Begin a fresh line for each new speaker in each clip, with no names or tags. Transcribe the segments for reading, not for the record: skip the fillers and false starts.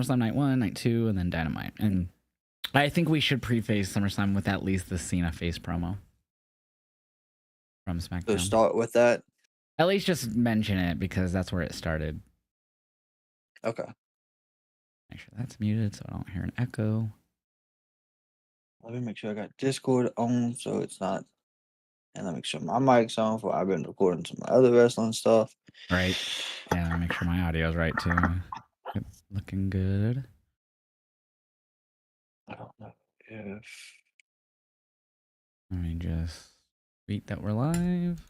SummerSlam night 1, night 2, and then Dynamite. And I think we should preface SummerSlam with at least the Cena face promo from SmackDown.
So start with that.
At least just mention it because that's where it started.
Okay.
Make sure that's muted so I don't hear an echo.
Let me make sure I got Discord on so it's not. And let me make sure my mic's on for I've been recording some other wrestling stuff.
Right. Yeah, let me make sure my audio is right too. It's looking good.
I don't know if.
Let me just tweet that we're live.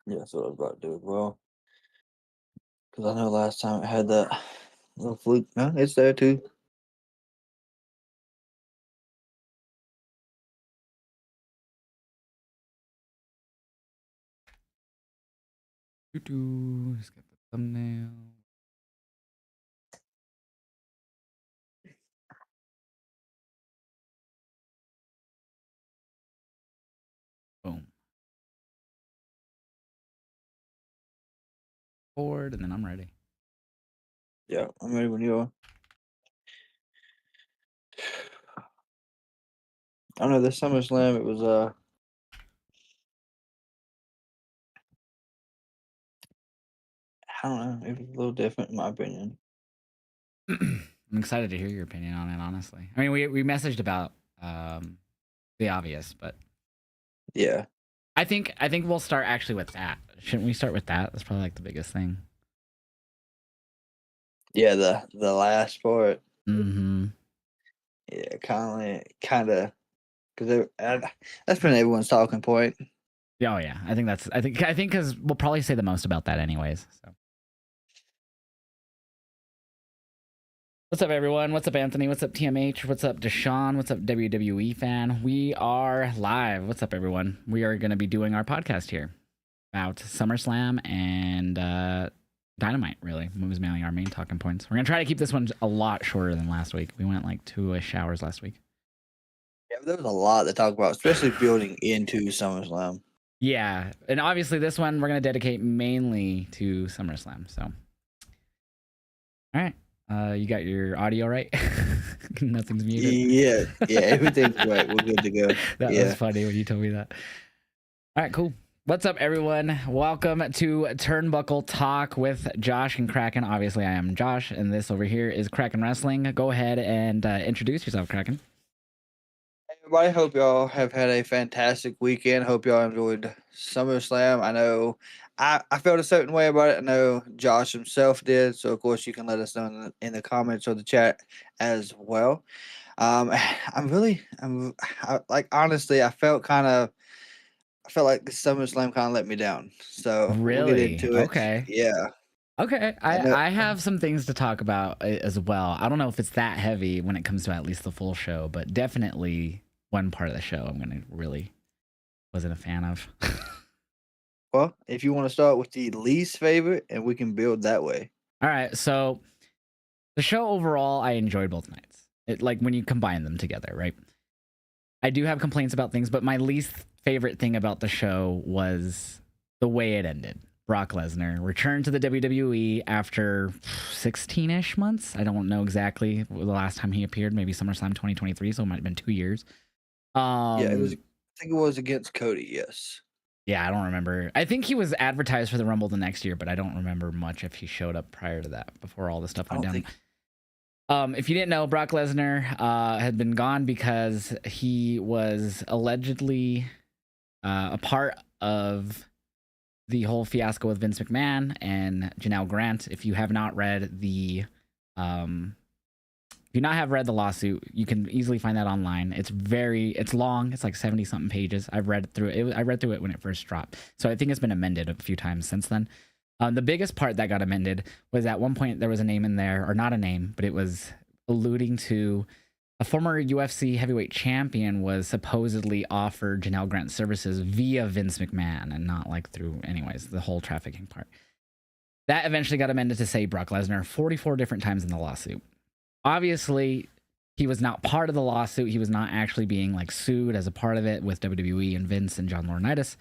Yeah, that's what I was about to do as well. Because I know last time it had that little fluke. No, it's there too.
Let's get the thumbnail. Boom. Forward, and then I'm ready.
Yeah, I'm ready when you are. I know the SummerSlam, it was I don't know, it was a little different in my opinion.
I'm excited to hear your opinion on it, honestly. I mean, we messaged about the obvious, but
yeah,
I think we'll start actually with that. Shouldn't we start with that? That's probably like the biggest thing.
yeah, the last part.
Mm-hmm.
Yeah, kind of, because that's been everyone's talking point.
Oh yeah, I think because we'll probably say the most about that anyways. So. What's up, everyone? What's up, Anthony? What's up, TMH? What's up, Deshaun? What's up, WWE fan? We are live. What's up, everyone? We are going to be doing our podcast here about SummerSlam and Dynamite, really. What was mainly our main talking points. We're going to try to keep this one a lot shorter than last week. We went like 2-ish hours last week.
Yeah, there was a lot to talk about, especially building into SummerSlam.
Yeah, and obviously this one we're going to dedicate mainly to SummerSlam. So, all right. You got your audio right? Nothing's muted.
Yeah, everything's right. We're good to go.
That was funny when you told me that. All right, cool. What's up, everyone? Welcome to Turnbuckle Talk with Josh and Kraken. Obviously, I am Josh, and this over here is Kraken Wrestling. Go ahead and introduce yourself, Kraken.
Hey, everybody, hope y'all have had a fantastic weekend. Hope y'all enjoyed SummerSlam. I know I felt a certain way about it. I know Josh himself did. So, of course, you can let us know in the comments or the chat as well. Honestly, I felt like the SummerSlam kind of let me down. So we'll get
Really?
into it.
Okay.
Yeah.
Okay. I have some things to talk about as well. I don't know if it's that heavy when it comes to at least the full show, but definitely one part of the show I'm gonna really wasn't a fan of.
Well, if you want to start with the least favorite, and we can build that way.
All right. So the show overall, I enjoyed both nights. It like when you combine them together, right? I do have complaints about things, but my least favorite thing about the show was the way it ended. Brock Lesnar returned to the WWE after 16-ish months. I don't know exactly the last time he appeared. Maybe SummerSlam 2023, so it might have been 2 years.
Yeah, it was. I think it was against Cody. Yes.
Yeah, I don't remember. I think he was advertised for the Rumble the next year, but I don't remember much if he showed up prior to that, before all this stuff went down. If you didn't know, Brock Lesnar had been gone because he was allegedly a part of the whole fiasco with Vince McMahon and Janelle Grant. If you have not read the lawsuit, you can easily find that online. It's long. It's like 70 something pages. I've read through it. I read through it when it first dropped. So I think it's been amended a few times since then. The biggest part that got amended was at one point there was a name in there, or not a name, but it was alluding to a former UFC heavyweight champion was supposedly offered Janelle Grant services via Vince McMahon and not like through, anyways, the whole trafficking part. That eventually got amended to say Brock Lesnar 44 different times in the lawsuit. Obviously, he was not part of the lawsuit. He was not actually being like sued as a part of it with WWE and Vince and John Laurinaitis.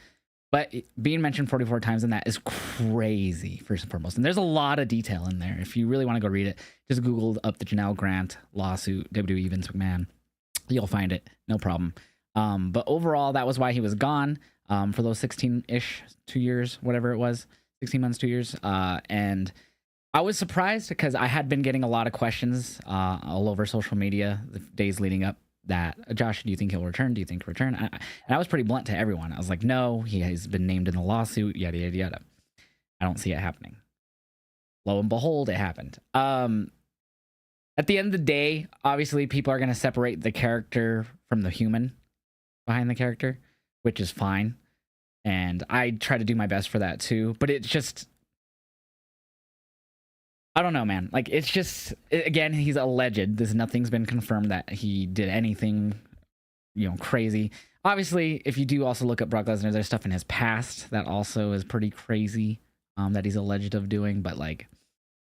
But being mentioned 44 times in that is crazy, first and foremost. And there's a lot of detail in there. If you really want to go read it, just Google up the Janelle Grant lawsuit, WWE Vince McMahon. You'll find it, no problem. But overall, that was why he was gone for those 16-ish, 2 years, whatever it was, 16 months, 2 years. And I was surprised because I had been getting a lot of questions all over social media the days leading up that, Josh, do you think he'll return? Do you think he'll return? And I was pretty blunt to everyone. I was like, no, he has been named in the lawsuit, yada, yada, yada. I don't see it happening. Lo and behold, it happened. At the end of the day, obviously, people are going to separate the character from the human behind the character, which is fine. And I try to do my best for that too. But it's just, I don't know, man. Like, it's just, again, he's alleged. Nothing's been confirmed that he did anything, crazy. Obviously, if you do also look up Brock Lesnar, there's stuff in his past that also is pretty crazy that he's alleged of doing. But, like,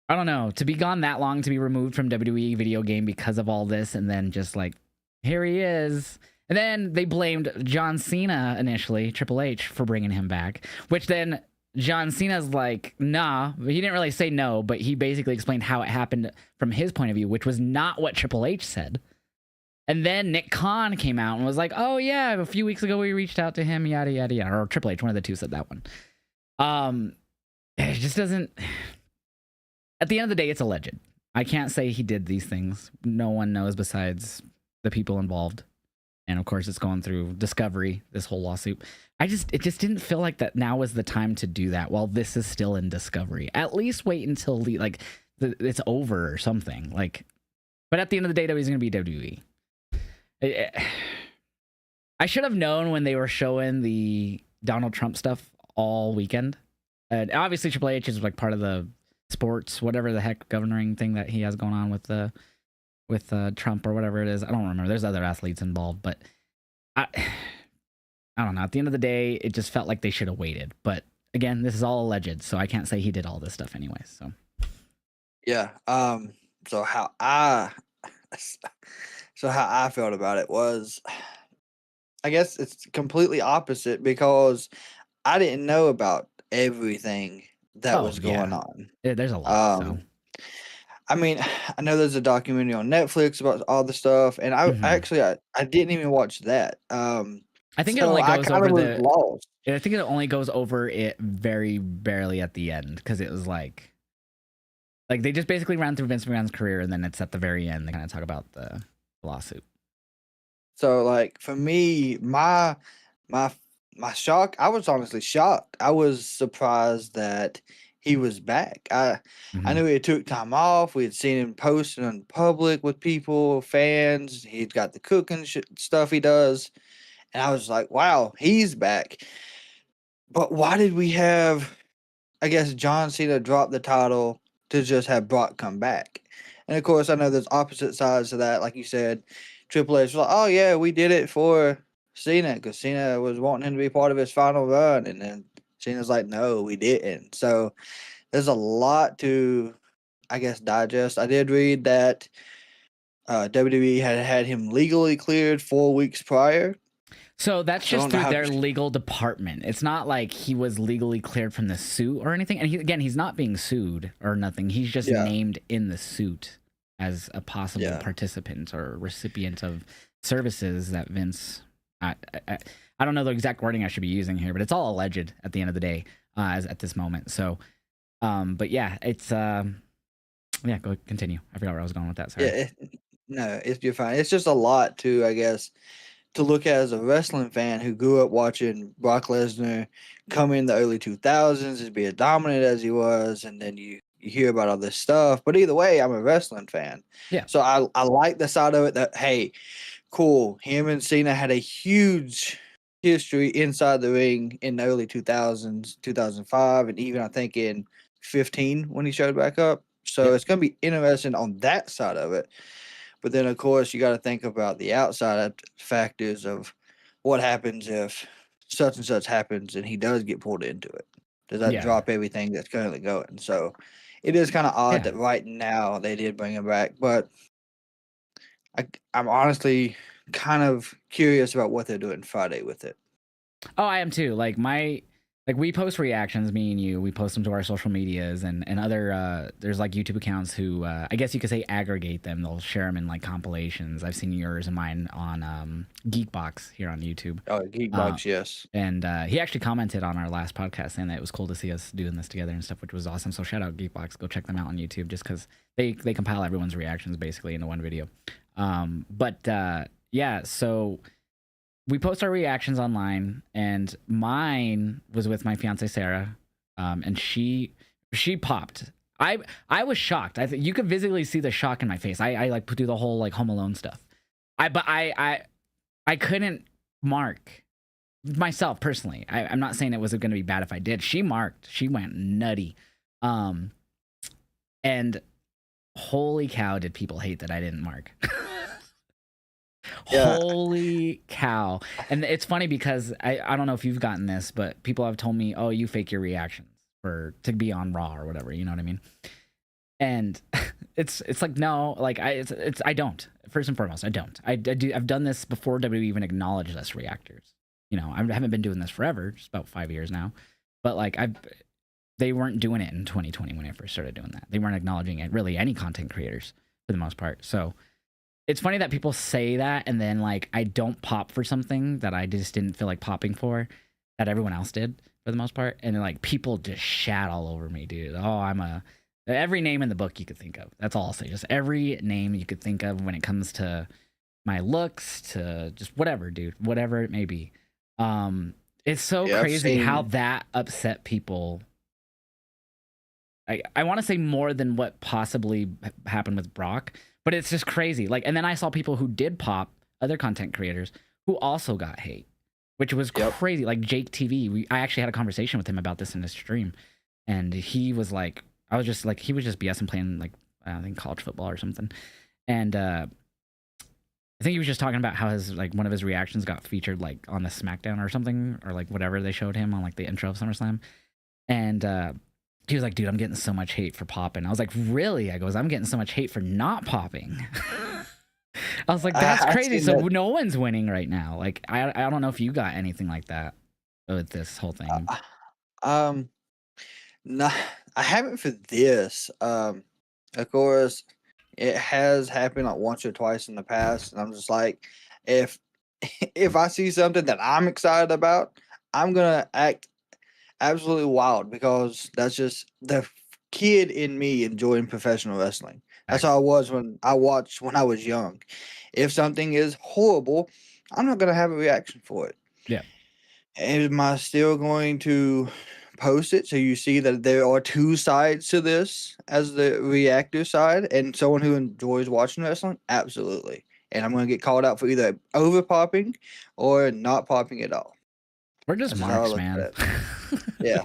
I don't know. To be gone that long, to be removed from WWE video game because of all this, and then just, like, here he is. And then they blamed John Cena initially, Triple H, for bringing him back, which then John Cena's like, nah. He didn't really say no, but he basically explained how it happened from his point of view, which was not what Triple H said. And then Nick Khan came out and was like, oh, yeah, a few weeks ago we reached out to him, yada, yada, yada. Or Triple H, one of the two said that one. It just doesn't... At the end of the day, it's alleged. I can't say he did these things. No one knows besides the people involved. And of course, it's going through discovery, this whole lawsuit. It just didn't feel like that now was the time to do that while this is still in discovery. At least wait until it's over or something. But at the end of the day, he's going to be WWE. I should have known when they were showing the Donald Trump stuff all weekend. And obviously, Triple H is like part of the sports, whatever the heck governing thing that he has going on with Trump or whatever it is. I don't remember. There's other athletes involved, but I don't know. At the end of the day, it just felt like they should have waited. But again, this is all alleged, so I can't say he did all this stuff anyway. So
yeah. So how I felt about it was, I guess it's completely opposite because I didn't know about everything that was going on.
Yeah, there's a lot. So
I mean, I know there's a documentary on Netflix about all the stuff, and I didn't even watch that.
I think it only goes over lost. I think it only goes over it very barely at the end because it was like they just basically ran through Vince McMahon's career, and then it's at the very end they kind of talk about the lawsuit.
So, like, for me, my shock, I was honestly shocked. I was surprised that he was back. I knew he took time off. We had seen him posting in public with people, fans. He'd got the cooking stuff he does. And I was like, wow, he's back. But why did we have, I guess, John Cena drop the title to just have Brock come back? And, of course, I know there's opposite sides to that. Like you said, Triple H was like, oh, yeah, we did it for Cena because Cena was wanting him to be part of his final run. And then Cena's like, no, we didn't. So there's a lot to, I guess, digest. I did read that WWE had him legally cleared 4 weeks prior.
So that's just through their legal department. It's not like he was legally cleared from the suit or anything. And he's not being sued or nothing. He's just named in the suit as a possible participant or recipient of services that Vince... I don't know the exact wording I should be using here, but it's all alleged at the end of the day as at this moment. So, but yeah, it's... yeah, go continue. I forgot where I was going with that. Sorry.
Yeah, you're fine. It's just a lot to, I guess, to look at as a wrestling fan who grew up watching Brock Lesnar come in the early 2000s and be as dominant as he was, and then you hear about all this stuff. But either way, I'm a wrestling fan.
Yeah.
So I like the side of it that, hey, cool, him and Cena had a huge history inside the ring in the early 2000s, 2005, and even I think in 15 when he showed back up. So it's going to be interesting on that side of it. But then, of course, you got to think about the outside factors of what happens if such and such happens and he does get pulled into it. Does that drop everything that's currently going? So it is kind of odd that right now they did bring him back. But I'm honestly kind of curious about what they're doing Friday with it.
Oh, I am too. Like like we post reactions, me and you, we post them to our social medias and other there's like YouTube accounts who I guess you could say aggregate them. They'll share them in like compilations. I've seen yours and mine on Geekbox here on YouTube.
Oh,
Uh,
Geekbox, yes.
and he actually commented on our last podcast saying that it was cool to see us doing this together and stuff, which was awesome. So shout out Geekbox, go check them out on YouTube just because they compile everyone's reactions basically into one video. Yeah, so we post our reactions online, and mine was with my fiance Sarah, and she popped. I was shocked. You could visibly see the shock in my face. I like do the whole like Home Alone stuff. I couldn't mark myself personally. I'm not saying it was going to be bad if I did. She marked. She went nutty, and holy cow, did people hate that I didn't mark.
Yeah.
Holy cow. And it's funny because I don't know if you've gotten this, but people have told me, oh, you fake your reactions to be on Raw or whatever, you know what I mean? And it's like, no, like I don't. First and foremost, I don't. I've done this before WWE even acknowledged us reactors. You know, I haven't been doing this forever, just about 5 years now. But like they weren't doing it in 2020 when I first started doing that. They weren't acknowledging it, really, any content creators for the most part. So it's funny that people say that, and then like I don't pop for something that I just didn't feel like popping for, that everyone else did for the most part, and like people just shat all over me, dude. Oh, every name in the book you could think of. That's all I'll say. Just every name you could think of when it comes to my looks, to just whatever, dude, whatever it may be. It's so crazy how that upset people. I want to say more than what possibly happened with Brock, but it's just crazy. Like, and then I saw people who did pop, other content creators, who also got hate, which was crazy. Like Jake TV, I actually had a conversation with him about this in his stream, and he was like, he was just BS and playing like I think college football or something, and I think he was just talking about how one of his reactions got featured like on the SmackDown or something, or like whatever they showed him on like the intro of SummerSlam, and he was like, dude, I'm getting so much hate for popping. I was like, really? I goes, I'm getting so much hate for not popping. I was like, that's crazy. So no one's winning right now. Like, I don't know if you got anything like that with this whole thing.
No, I haven't for this. Of course, it has happened like once or twice in the past, and I'm just like, if I see something that I'm excited about, I'm gonna act absolutely wild because that's just the kid in me enjoying professional wrestling. That's how I was when I watched when I was young. If something is horrible, I'm not gonna have a reaction for it.
Yeah.
Am I still going to post it so you see that there are two sides to this as the reactor side and someone who enjoys watching wrestling? Absolutely. And I'm going to get called out for either over popping or not popping at all.
We're just marks, man.
Yeah.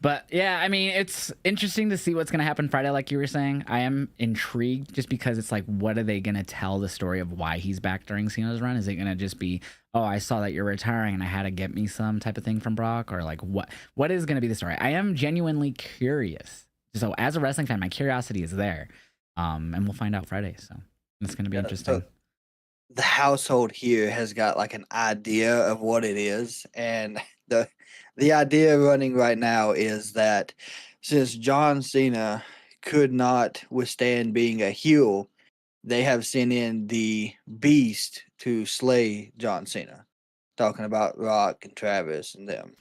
But yeah, I mean, it's interesting to see what's going to happen Friday, like you were saying. I am intrigued just because it's like, what are they going to tell the story of why he's back during Cena's run? Is it going to just be, oh, I saw that you're retiring and I had to get me some type of thing from Brock? Or like, what is going to be the story? I am genuinely curious. So as a wrestling fan, my curiosity is there. And we'll find out Friday. So it's going to be interesting.
So the household here has got like an idea of what it is, and the idea running right now is that since John Cena could not withstand being a heel, they have sent in the Beast to slay John Cena. Talking about Rock and Travis and them.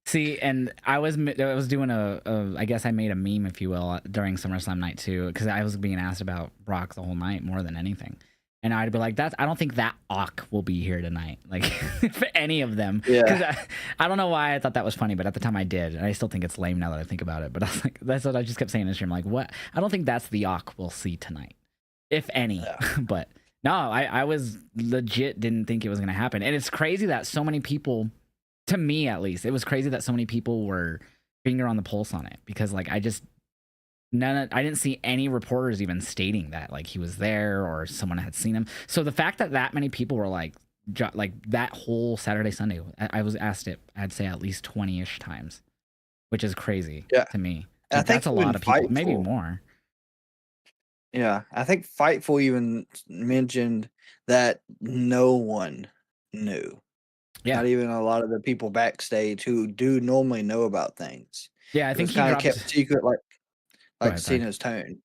See, and I was doing I guess I made a meme, if you will, during SummerSlam night too, because I was being asked about Brock the whole night more than anything. And I'd be like, I don't think that Ock will be here tonight. Like, for any of them. Because I don't know why I thought that was funny, but at the time I did. And I still think it's lame now that I think about it. But I was like, that's what I just kept saying in the stream. Like, what? I don't think that's the Ock we'll see tonight. If any. Yeah. But no, I was legit didn't think it was going to happen. And it's crazy that so many people, to me at least, it was crazy that so many people were finger on the pulse on it. Because, like, I didn't see any reporters even stating that like he was there or someone had seen him. So the fact that many people were like that whole Saturday, Sunday, I was asked it, I'd say at least 20-ish times, which is crazy to me. I think that's a lot of people, maybe more.
Yeah, I think Fightful even mentioned that no one knew.
Yeah.
Not even a lot of the people backstage who do normally know about things.
Yeah, I
It
think
was
he
kind of
dropped.
kept secret,
Go
like
ahead, sorry.
Cena's tone.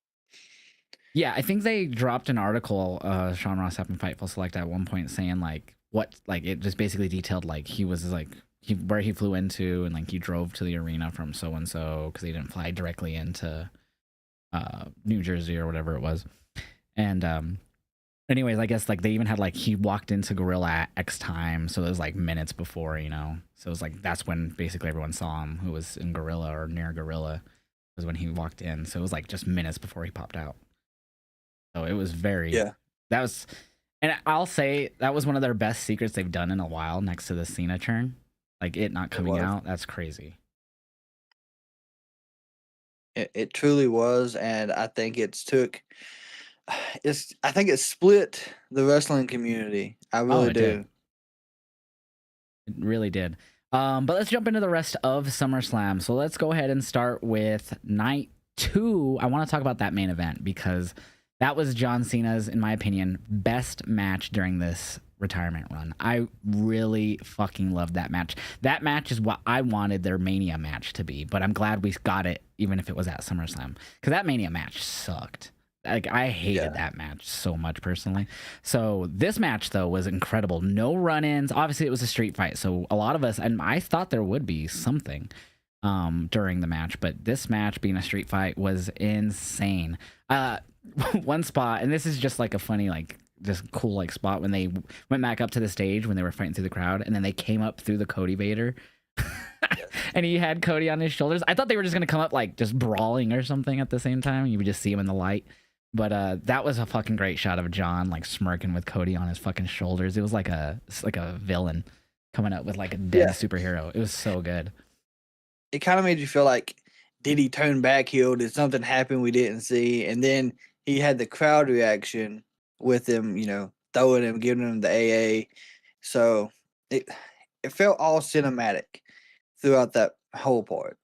Yeah, I think they dropped an article, Sean Ross Sapp and Fightful Select at one point saying like what, like it just basically detailed like he was like where he flew into, and like he drove to the arena from so and so because he didn't fly directly into New Jersey or whatever it was. And anyways, I guess like they even had like he walked into Gorilla at X time, so it was like minutes before, you know. So it was like that's when basically everyone saw him who was in Gorilla or near Gorilla was when he walked in. So it was like just minutes before he popped out. So it was very
Yeah,
that was, and I'll say that was one of their best secrets they've done in a while next to the Cena turn. Like it not
it
coming
was.
out, that's crazy.
It truly was, and I think it's took. I think it split the wrestling community. I
Oh,
really
it did.
do.
It really did. But let's jump into the rest of SummerSlam. So let's go ahead and start with night 2. I want to talk about that main event because that was John Cena's, in my opinion, best match during this retirement run. I really fucking loved that match. That match is what I wanted their Mania match to be, but I'm glad we got it, even if it was at SummerSlam, because that Mania match sucked. Like I hated
Yeah,
that match so much personally. So this match though was incredible. No run-ins. Obviously it was a street fight. So a lot of us, and I thought there would be something during the match, but this match being a street fight was insane. One spot, and this is just like a funny like just cool like spot when they went back up to the stage when they were fighting through the crowd, and then they came up through the Cody Vader.
yes.
And he had Cody on his shoulders. I thought they were just gonna come up like just brawling or something at the same time. You would just see him in the light. But that was a fucking great shot of John like smirking with Cody on his fucking shoulders. It was like a villain coming up with like a dead
Yeah.
superhero. It was so good.
It kind of made you feel like, did he turn back heel? Did something happen we didn't see? And then he had the crowd reaction with him, throwing him, giving him the AA. So it it felt all cinematic throughout that whole part.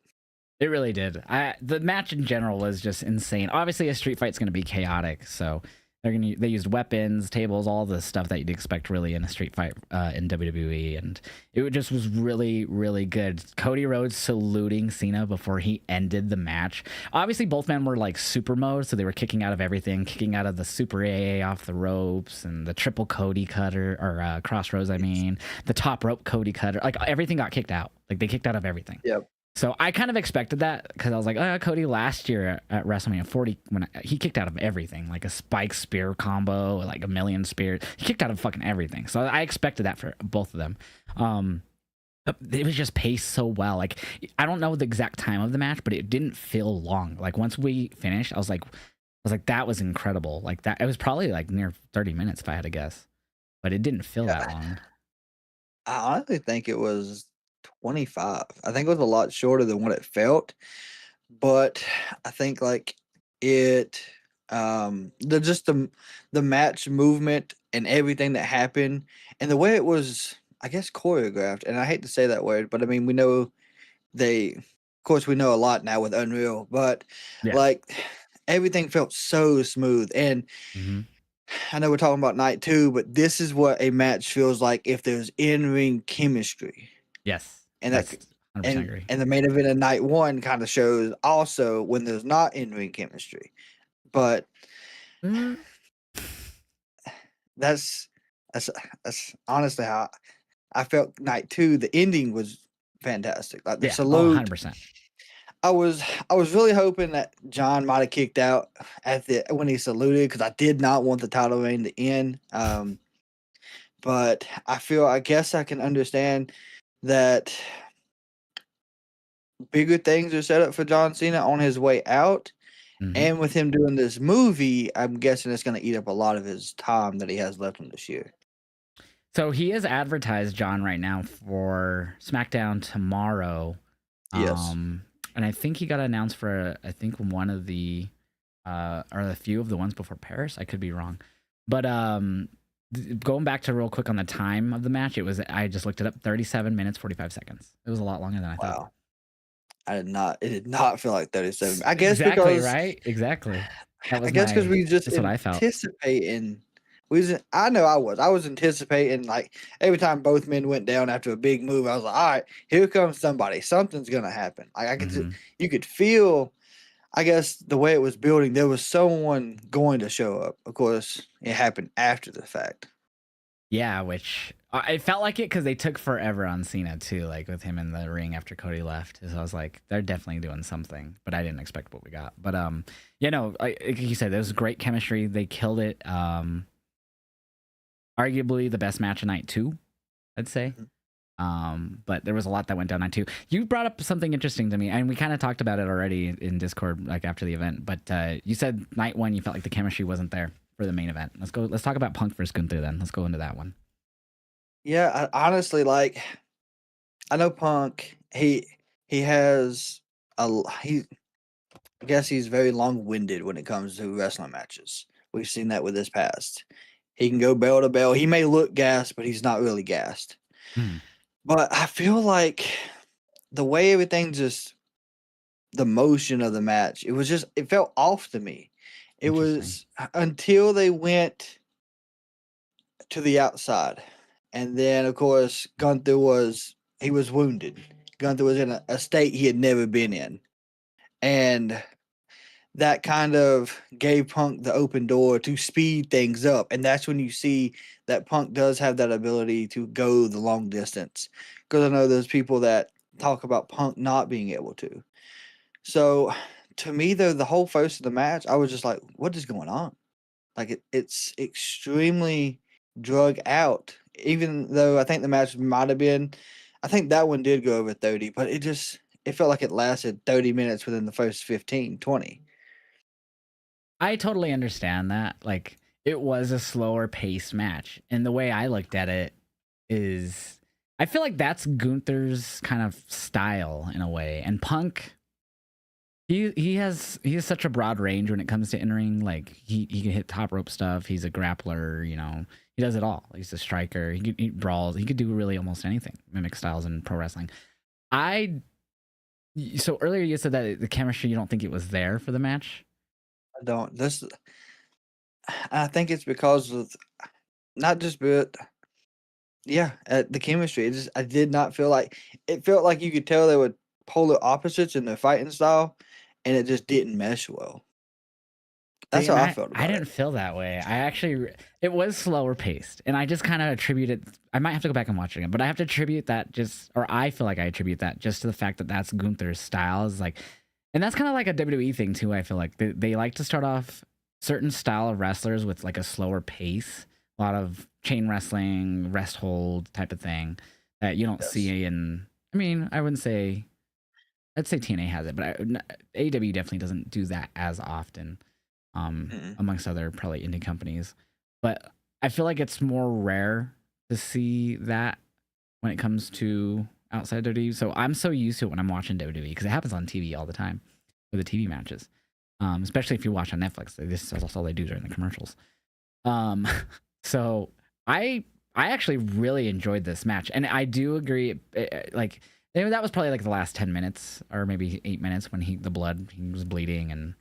It really did. The match in general was just insane. Obviously, a street fight's going to be chaotic, so they used weapons, tables, all the stuff that you'd expect really in a street fight in WWE, and it just was really, really good. Cody Rhodes saluting Cena before he ended the match. Obviously, both men were like super mode, so they were kicking out of everything, kicking out of the super AA off the ropes and the triple Cody cutter or crossroads. I mean, the top rope Cody cutter. Like everything got kicked out. Like they kicked out of everything.
Yep.
So I kind of expected that because I was like, Cody last year at WrestleMania 40, when he kicked out of everything, like a spike spear combo, like a million spears. He kicked out of fucking everything. So I expected that for both of them. But it was just paced so well. Like I don't know the exact time of the match, but it didn't feel long. Like once we finished, I was like, that was incredible. Like that, it was probably like near 30 minutes if I had to guess, but it didn't feel that
Yeah.
long.
I honestly think it was 25. I think it was a lot shorter than what it felt, but I think like it the match movement and everything that happened and the way it was, I guess, choreographed. And I hate to say that word, but I mean, we know of course we know a lot now with Unreal, but
Yeah.
like everything felt so smooth. And
Mm-hmm.
I know we're talking about night 2, but this is what a match feels like if there's in-ring chemistry.
Yes.
And that
That's 100% agree.
and the main event of night 1 kind of shows also when there's not in-ring chemistry. But
Mm,
that's that's that's honestly how I felt night 2. The ending was fantastic. Like the
yeah. Oh,
salute,
100%.
I was really hoping that John might have kicked out when he saluted because I did not want the title reign to end. But I guess I can understand that bigger things are set up for John Cena on his way out.
Mm-hmm.
And with him doing this movie, I'm guessing it's going to eat up a lot of his time that he has left in this year.
So he is advertised, John, right now for SmackDown tomorrow.
Yes.
And I think he got announced for I think one of the or a few of the ones before Paris. I could be wrong. But going back to real quick on the time of the match, I just looked it up, 37 minutes 45 seconds. It was a lot longer than I thought.
Wow. It did not feel like 37. I guess
Exactly,
because
right? Exactly. That was
because we just
that's what I felt.
anticipating I know I was anticipating, like, every time both men went down after a big move, I was like, all right, here comes somebody. Something's gonna happen. Like
Hmm.
you could feel, I guess, the way it was building, there was someone going to show up. Of course, it happened after the fact.
Yeah, which it felt like it because they took forever on Cena too, like with him in the ring after Cody left. So I was like, they're definitely doing something, but I didn't expect what we got. But you know, like you said, there was great chemistry. They killed it. Arguably the best match of night too, I'd say.
Mhm.
But there was a lot that went down night two. You brought up something interesting to me, and we kind of talked about it already in Discord, like after the event. But you said night one, you felt like the chemistry wasn't there for the main event. Let's go. Let's talk about Punk versus Gunther then. Let's go into that one.
Yeah, honestly, like, I know Punk. He has he. I guess he's very long winded when it comes to wrestling matches. We've seen that with his past. He can go bell to bell. He may look gassed, but he's not really gassed.
Hmm.
But I feel like the way everything just, the motion of the match, it felt off to me. It
Interesting.
was until they went to the outside. And then of course he was wounded. Gunther was in a state he had never been in. And that kind of gave Punk the open door to speed things up. And that's when you see that Punk does have that ability to go the long distance. Because I know there's people that talk about Punk not being able to. So to me, though, the whole first of the match, I was just like, what is going on? Like, it's extremely drug out. Even though I think the match might have been, I think that one did go over 30, but it felt like it lasted 30 minutes within the first 15, 20.
I totally understand that. Like, it was a slower paced match. And the way I looked at it is I feel like that's Gunther's kind of style in a way. And Punk, he has such a broad range when it comes to entering. Like he can hit top rope stuff. He's a grappler, you know. He does it all. He's a striker. He brawls. He could do really almost anything. Mimic styles in pro wrestling. I so earlier you said that the chemistry you don't think it was there for the match.
I don't. I think it's because of not just, but yeah, the chemistry. I did not feel like it felt like you could tell they were polar opposites in their fighting style, and it just didn't mesh well.
See,
That's how
and
I
I
felt
I
about it.
didn't feel that way. I actually it was slower paced, and I just kind of attribute it. I might have to go back and watch it again, but I have to attribute that just, or I feel like I attribute that just to the fact that that's Gunther's style is like, and that's kind of like a WWE thing too. I feel like they like to start off certain style of wrestlers with like a slower pace, a lot of chain wrestling, rest hold type of thing that you don't
Yes.
see in. I mean, I wouldn't say. I'd say TNA has it, but AEW definitely doesn't do that as often
Mm-mm.
amongst other probably indie companies. But I feel like it's more rare to see that when it comes to outside WWE. So I'm so used to it when I'm watching WWE because it happens on TV all the time for the TV matches, especially if you watch on Netflix. That's all they do during the commercials. Um, so I actually really enjoyed this match, and I do agree. Like that was probably like the last 10 minutes or maybe 8 minutes when he was bleeding and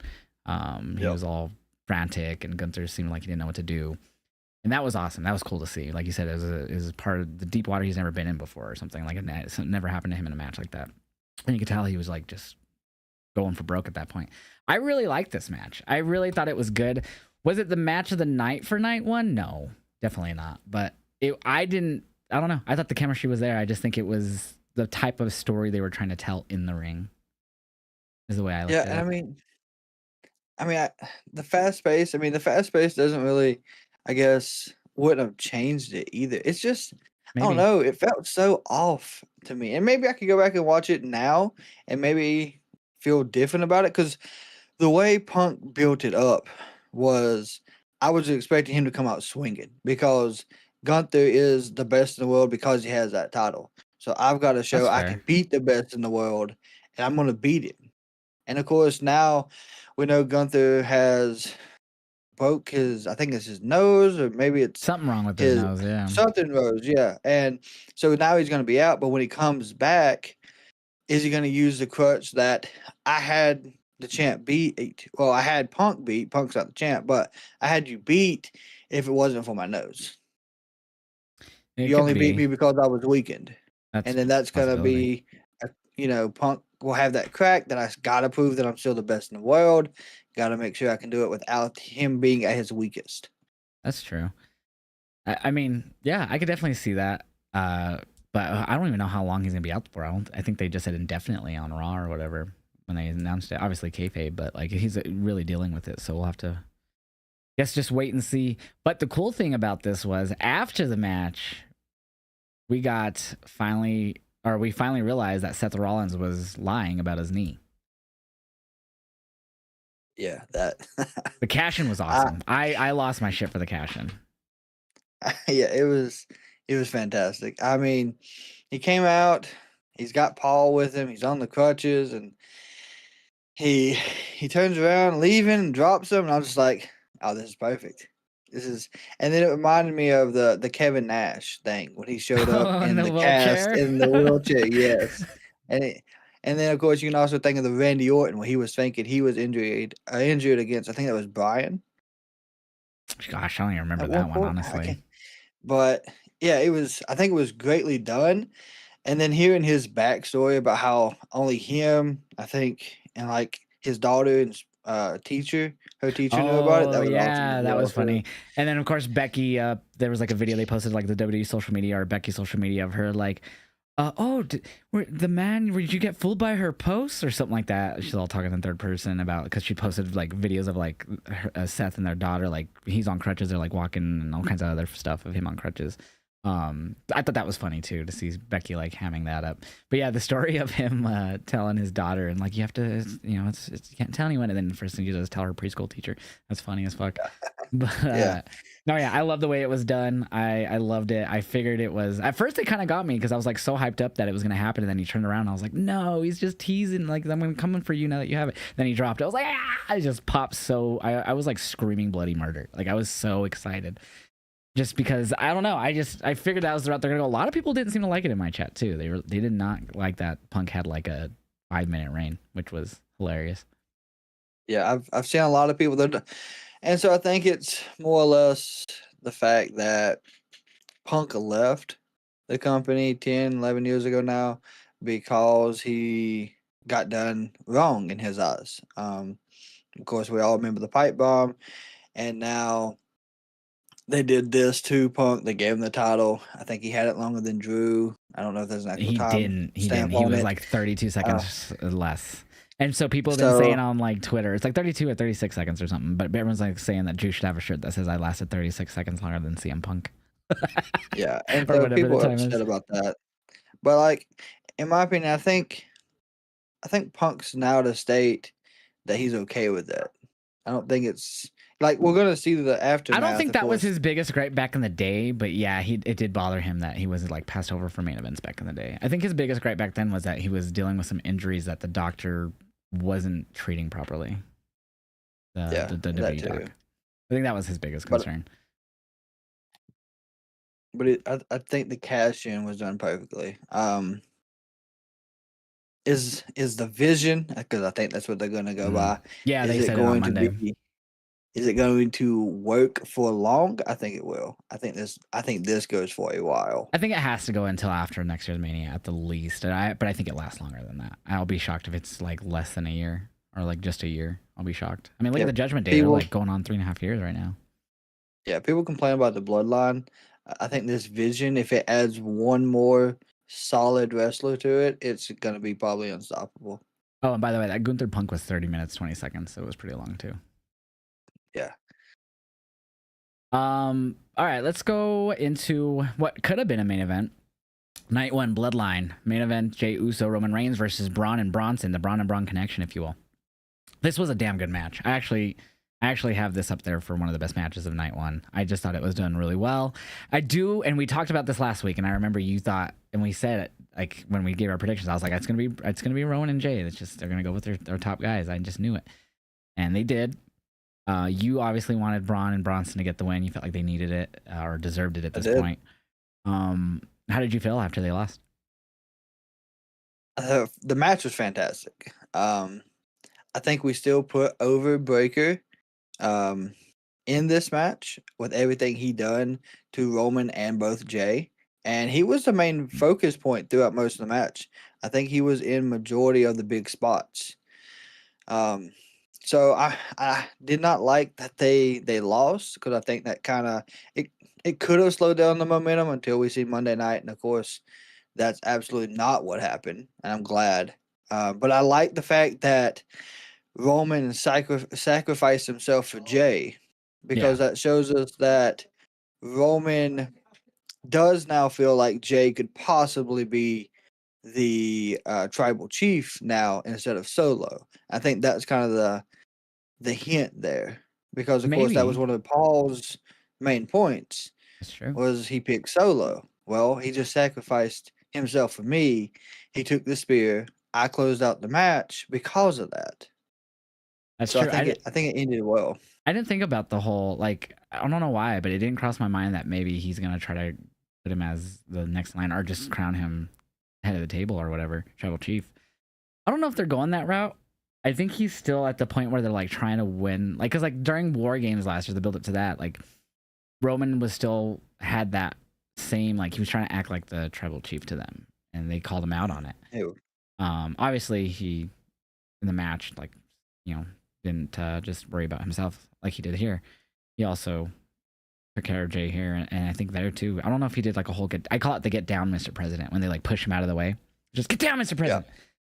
he
Yep.
was all frantic, and Gunther seemed like he didn't know what to do. And that was awesome. That was cool to see. Like you said, it was part of the deep water he's never been in before or something. Like it never happened to him in a match like that. And you could tell he was like just going for broke at that point. I really liked this match. I really thought it was good. Was it the match of the night for night one? No, definitely not. But I didn't. I don't know. I thought the chemistry was there. I just think it was the type of story they were trying to tell in the ring. Is the way I looked
Yeah,
at
and
it.
I mean, the fast pace. I mean, the fast pace doesn't really, I guess, wouldn't have changed it either. It's just, I don't
Maybe.
know. It felt so off to me, and maybe I could go back and watch it now and maybe feel different about it because the way Punk built it up was, I was expecting him to come out swinging because Gunther is the best in the world because he has that title. So I've got to show
That's
I
fair.
can beat the best in the world, and I'm going to beat him. And of course, now we know Gunther has broke his, I think it's his nose, or maybe it's
Something wrong with his
his
nose. Yeah.
something rose, yeah. And so now he's going to be out. But when he comes back, is he going to use the crutch that I had the champ beat? Well, I had Punk beat. Punk's not the champ, but I had you beat. if it wasn't for my nose.
It
You
could
only beat
be.
me because I was weakened.
That's
And then that's
a
gonna
possibility.
be, Punk will have that crack that I gotta prove that I'm still the best in the world. Gotta make sure I can do it without him being at his weakest.
That's true. I mean, yeah, I could definitely see that. But I don't even know how long he's gonna be out for. I think they just said indefinitely on Raw or whatever when they announced it. Obviously kayfabe, but like he's really dealing with it, so we'll have to guess just wait and see. But the cool thing about this was after the match, we finally realized that Seth Rollins was lying about his knee.
Yeah, that.
The cash-in was awesome. I lost my shit for the cash-in.
Yeah, it was fantastic. I mean, he came out, he's got Paul with him, he's on the crutches, and he turns around, leaving, and drops him, and I'm just like, oh, this is perfect. This is, and then it reminded me of the Kevin Nash thing when he showed up
Oh, in
in
the
the cast
wheelchair.
in the wheelchair. Yes, and then of course you can also think of the Randy Orton when he was thinking he was injured against, I think that was Brian
Gosh, I don't even remember
at one
that one,
point.
honestly.
But yeah, it was. I think it was greatly done. And then hearing his backstory about how only him, I think, and like his daughter and her teacher knew about it.
Oh
That was awesome as
yeah, that
well
was
too.
funny. And then of course Becky, there was like a video they posted like the WWE social media or Becky social media of her like, the man, did you get fooled by her posts or something like that? She's all talking in third person about because she posted like videos of like Seth and their daughter, like he's on crutches, they're like walking and all kinds of other stuff of him on crutches. I thought that was funny too to see Becky like hamming that up. But yeah, the story of him telling his daughter and like you have to, it's you can't tell anyone, and then the first thing he does is tell her preschool teacher. That's funny as fuck. But
Yeah,
no, yeah, I love the way it was done. I loved it. I figured it was at first it kind of got me because I was like so hyped up that it was gonna happen, and then he turned around and I was like, no, he's just teasing. Like I'm coming for you now that you have it. Then he dropped it. I was like, ah! I just popped. So I was like screaming bloody murder. Like I was so excited. Just because I don't know, I figured that was the route they're gonna go. A lot of people didn't seem to like it in my chat too. They did not like that Punk had like a 5-minute reign, which was hilarious.
yeah. I've seen a lot of people that, and so I think it's more or less the fact that Punk left the company 10, 11 years ago now because he got done wrong in his eyes. Of course, we all remember the pipe bomb, and now they did this to Punk. They gave him the title. I think he had it longer than Drew. I don't know if there's an actual
He
time
didn't. He didn't.
stamp
He
on
was
it.
like 32
Uh,
seconds less. And so people have been saying
so
on like Twitter, it's like 32 or 36 seconds or something. But everyone's like saying that Drew should have a shirt that says I lasted 36 seconds longer than CM Punk.
yeah, and
Or
so
whatever the
people are
time
upset
is.
about that. But like, in my opinion, I think Punk's now at a state that he's okay with it. I don't think it's like we're gonna see the
I don't
aftermath,
think
of
that was
course.
his biggest gripe back in the day, but yeah, it did bother him that he was like passed over for main events back in the day. I think his biggest gripe back then was that he was dealing with some injuries that the doctor wasn't treating properly.
Yeah,
The
that
WWE doc.
too.
I think that was his biggest
But
concern.
I think the cash in was done perfectly. Is the vision, because I think that's what they're gonna go
Mm.
by.
Yeah,
Is
they
it
said it on
going to
Monday.
be? Is it going to work for long? I think it will. I think this goes for a while.
I think it has to go until after next year's Mania at the least. But I think it lasts longer than that. I'll be shocked if it's like less than a year or like just a year. I'll be shocked. I mean, look at
Yeah,
the Judgment Day. They're
people.
like going on 3.5 years right now.
Yeah, people complain about the bloodline. I think this vision, if it adds one more solid wrestler to it, it's gonna be probably unstoppable.
Oh, and by the way, that Gunther Punk was 30 minutes 20 seconds, so it was pretty long too.
Yeah.
All right, let's go into what could have been a main event. Night 1 Bloodline main event: Jey Uso, Roman Reigns versus Braun and Bronson, the Braun and Braun connection, if you will. This was a damn good match. I actually have this up there for one of the best matches of night 1. I just thought it was done really well. I do, and we talked about this last week, and I remember you thought, and we said it like when we gave our predictions. I was like, it's gonna be Rowan and Jay. It's just they're gonna go with their top guys. I just knew it, and they did. You obviously wanted Braun and Bronson to get the win. You felt like they needed it or deserved it at
I
this
did.
point. How did you feel after they lost?
The match was fantastic. I think we still put over Breaker. Um, in this match with everything he done to Roman and both Jay. And he was the main focus point throughout most of the match. I think he was in majority of the big spots. Um, so I did not like that they lost because I think that kind of it could have slowed down the momentum until we see Monday night, and of course that's absolutely not what happened, and I'm glad. But I like the fact that Roman sacrificed himself for Jay
Yeah,
because that shows us that Roman does now feel like Jay could possibly be the tribal chief now instead of Solo. I think that's kind of the hint there because of course that was
maybe
one of Paul's main points
that's true.
was he picked Solo. Well, he just sacrificed himself for me. He took the spear. I closed out the match because of that.
That's
So
true.
I think it ended well.
I didn't think about the whole like I don't know why, but it didn't cross my mind that maybe he's gonna try to put him as the next line or just crown him head of the table or whatever, tribal chief. I don't know if they're going that route. I think he's still at the point where they're like trying to win, like because like during War Games last year, the build up to that, like Roman was still had that same like he was trying to act like the tribal chief to them, and they called him out on it.
Ew.
Obviously he in the match like didn't just worry about himself like he did here. He also took care of Jay here, and I think there too. I don't know if he did like a whole get. I call it the get down, Mr. President, when they like push him out of the way. Just get down, Mr. President.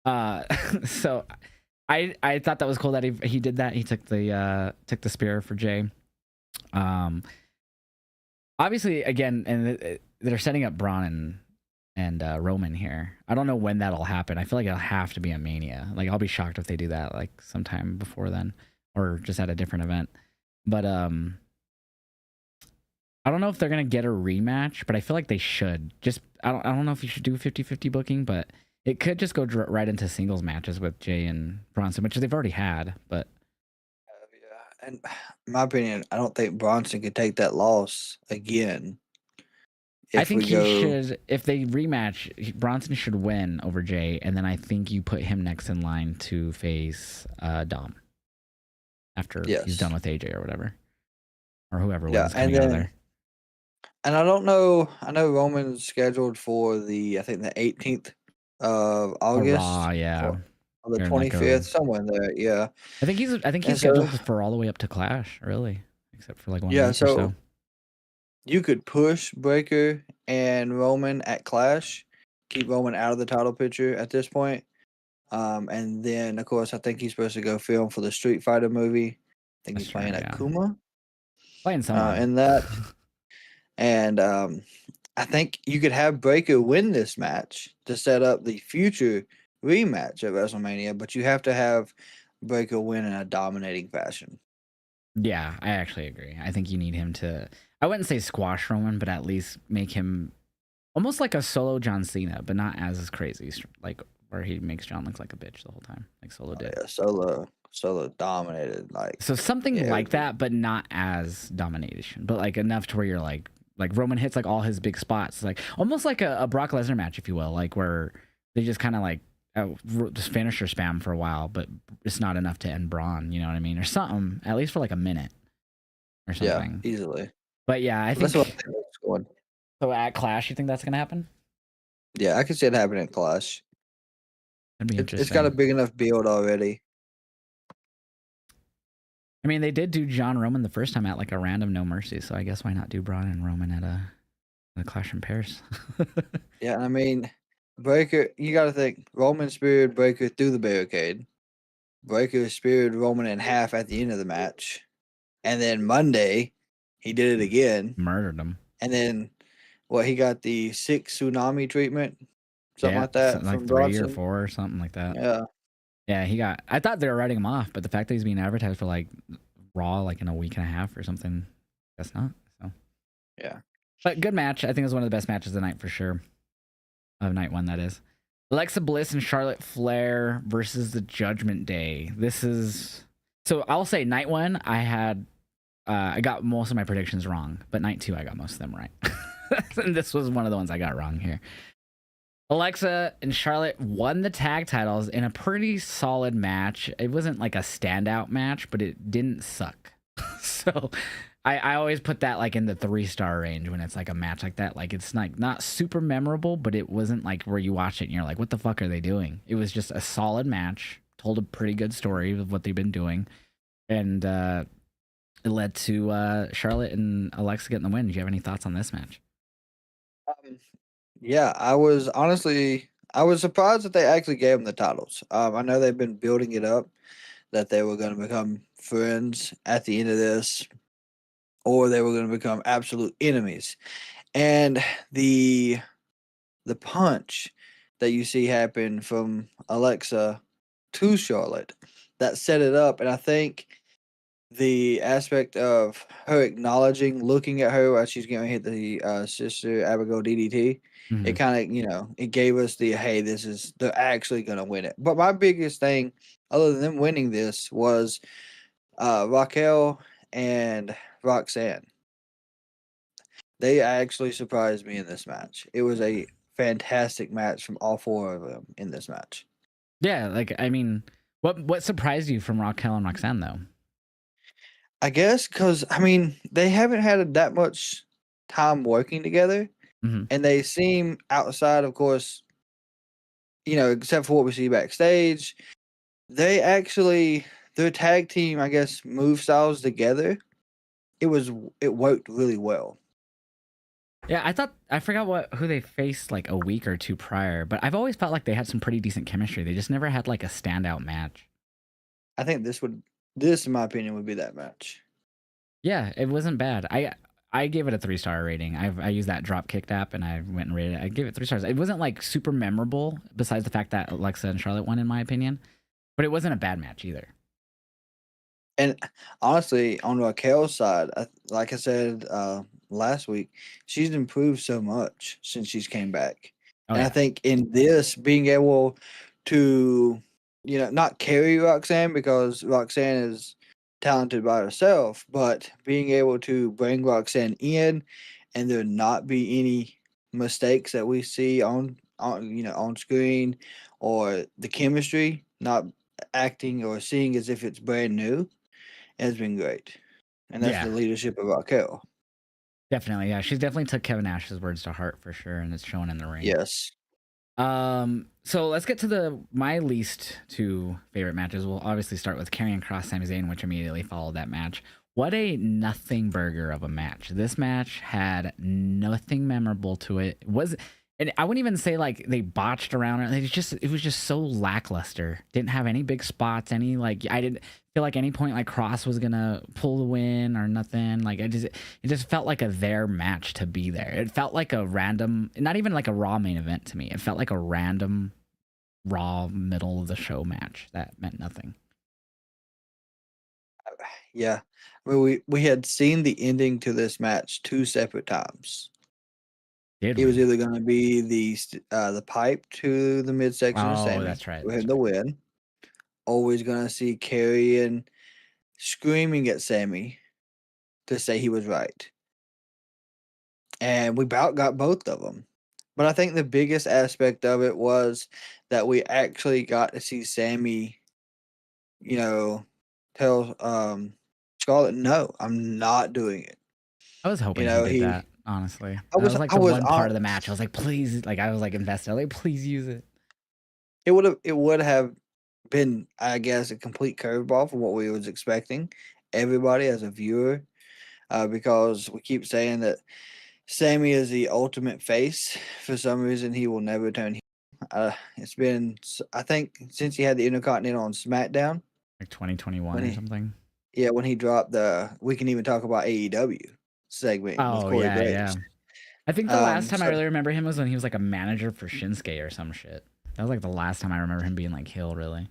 Yeah. So I thought that was cool that he did that. He took the spear for Jay. Obviously, again, and they're setting up Braun and Roman here. I don't know when that'll happen. I feel like it'll have to be a Mania. Like I'll be shocked if they do that like sometime before then, or just at a different event. But I don't know if they're gonna get a rematch, but I feel like they should. Just I don't know if you should do 50-50 booking, but it could just go right into singles matches with Jay and Bronson, which they've already had. But
Yeah, and in my opinion, I don't think Bronson could take that loss again.
I think he should. If they rematch, Bronson should win over Jay, and then I think you put him next in line to face Dom after he's done with AJ or whatever, or whoever wins coming out of there.
And I don't know. I know Roman's scheduled for I think the 18th of August.
Raw, yeah.
Or the 25th, somewhere in there. Yeah.
I think he's scheduled for all the way up to Clash, really, except for like 1 week or so.
You could push Breaker and Roman at Clash, keep Roman out of the title picture at this point. And then of course I think he's supposed to go film for the Street Fighter movie. I think he's playing Akuma.
Playing someone
in that. And I think you could have Breaker win this match to set up the future rematch at WrestleMania, but you have to have Breaker win in a dominating fashion.
Yeah, I actually agree. I think you need him to, I wouldn't say squash Roman, but at least make him almost like a solo John Cena, but not as crazy, like where he makes John look like a bitch the whole time, like Solo did.
Yeah, Solo dominated, like
so something like that, but not as domination, but like enough to where you're like Roman hits like all his big spots, like almost like a Brock Lesnar match, if you will, like where they just kind of like just finisher spam for a while, but it's not enough to end Braun, you know what I mean, or something, at least for like a minute or something.
Yeah, easily.
But yeah, I think. So at Clash, you think that's gonna happen?
Yeah, I can see it happening at Clash.
That'd be interesting.
It's got a big enough build already.
I mean, they did do John Roman the first time at like a random No Mercy, so I guess why not do Braun and Roman at a Clash in Paris?
Yeah, I mean, Breaker, you got to think Roman speared Breaker through the barricade. Breaker speared Roman in half at the end of the match, and then Monday he did it again,
murdered him,
and then he got the 6 tsunami treatment, something like that,
like 3 or 4 or something like that. Yeah, he got. I thought they were writing him off, but the fact that he's being advertised for like Raw, like in a week and a half or something, that's not. So
yeah,
but good match. I think it was one of the best matches of the night for sure. Of night 1, that is. Alexa Bliss and Charlotte Flair versus the Judgment Day. This is so. I'll say night 1. I got most of my predictions wrong, but night 2 I got most of them right. And this was one of the ones I got wrong here. Alexa and Charlotte won the tag titles in a pretty solid match. It wasn't like a standout match, but it didn't suck. So I always put that like in the 3-star range when it's like a match like that. Like it's like not super memorable, but it wasn't like where you watch it and you're like, what the fuck are they doing? It was just a solid match, told a pretty good story of what they've been doing, and it led to Charlotte and Alexa getting the win. Do you have any thoughts on this match?
Um, yeah, I was surprised that they actually gave them the titles. I know they've been building it up that they were going to become friends at the end of this, or they were going to become absolute enemies. And the the punch that you see happen from Alexa to Charlotte that set it up, and I think the aspect of her acknowledging, looking at her as she's going to hit the Sister Abigail DDT, it
Mm-hmm.
kind of, it gave us the hey, they're actually going to win it. But my biggest thing, other than them winning this, was Raquel and Roxanne. They actually surprised me in this match. It was a fantastic match from all four of them in this match.
Yeah, like I mean, what surprised you from Raquel and Roxanne though?
I guess because they haven't had that much time working together,
Mm-hmm.
and they seem outside, of course, except for what we see backstage. They actually their tag team, I guess, move styles together. It worked really well.
Yeah, I forgot who they faced like a week or two prior, but I've always felt like they had some pretty decent chemistry. They just never had like a standout match.
I think this in my opinion would be that match.
Yeah, it wasn't bad. I gave it a 3-star rating. I used that Dropkick app and I went and rated it. I gave it 3 stars. It wasn't like super memorable, besides the fact that Alexa and Charlotte won, in my opinion. But it wasn't a bad match either.
And honestly, on Raquel's side, like I said last week, she's improved so much since she's came back.
Oh
And I
yeah,
think in this, being able to, not carry Roxanne because Roxanne is talented by herself, but being able to bring Roxanne in and there not be any mistakes that we see on screen, or the chemistry not acting or seeing as if it's brand new, has been great. And that's the
yeah,
leadership of Raquel.
definitely. Yeah, she's definitely took Kevin Nash's words to heart for sure, and it's showing in the ring.
Yes.
So let's get to my least two favorite matches. We'll obviously start with Karrion Kross, Sami Zayn, which immediately followed that match. What a nothing burger of a match. This match had nothing memorable to it. And I wouldn't even say like they botched around it. It was just so lackluster. Didn't have any big spots. I didn't feel like any point like Cross was gonna pull the win or nothing. It just felt like a their match to be there. It felt like a random, not even like a Raw main event to me. It felt like a random Raw middle of the show match that meant nothing.
Yeah. We had seen the ending to this match two separate times.
Did
It was
we?
either going to be the pipe to the midsection of
Oh,
Sammy
that's right.
for
That's
him to
right.
win. Always going to see Karrion screaming at Sammy to say he was right. And we about got both of them. But I think the biggest aspect of it was that we actually got to see Sammy, you know, tell Scarlett, "No, I'm not doing it."
I was
You
hoping he
know,
did
he
that, honestly.
I
That
was
was like
I
the
was
one
on.
part of the match. I was like, please, like I was like invested. I was like, please use it.
It would have been, I guess, a complete curveball from what we was expecting, everybody as a viewer, because we keep saying that Sammy is the ultimate face. For some reason, he will never turn heel. It's been, I think, since he had the Intercontinental on SmackDown,
Like 2021
when
or
he,
something.
yeah, when he dropped the "We Can Even Talk About AEW" segment with
Oh
Corey
yeah,
Graves.
yeah. I think the last time I
So
really remember him was when he was like a manager for Shinsuke or some shit. That was like the last time I remember him being like heel, really.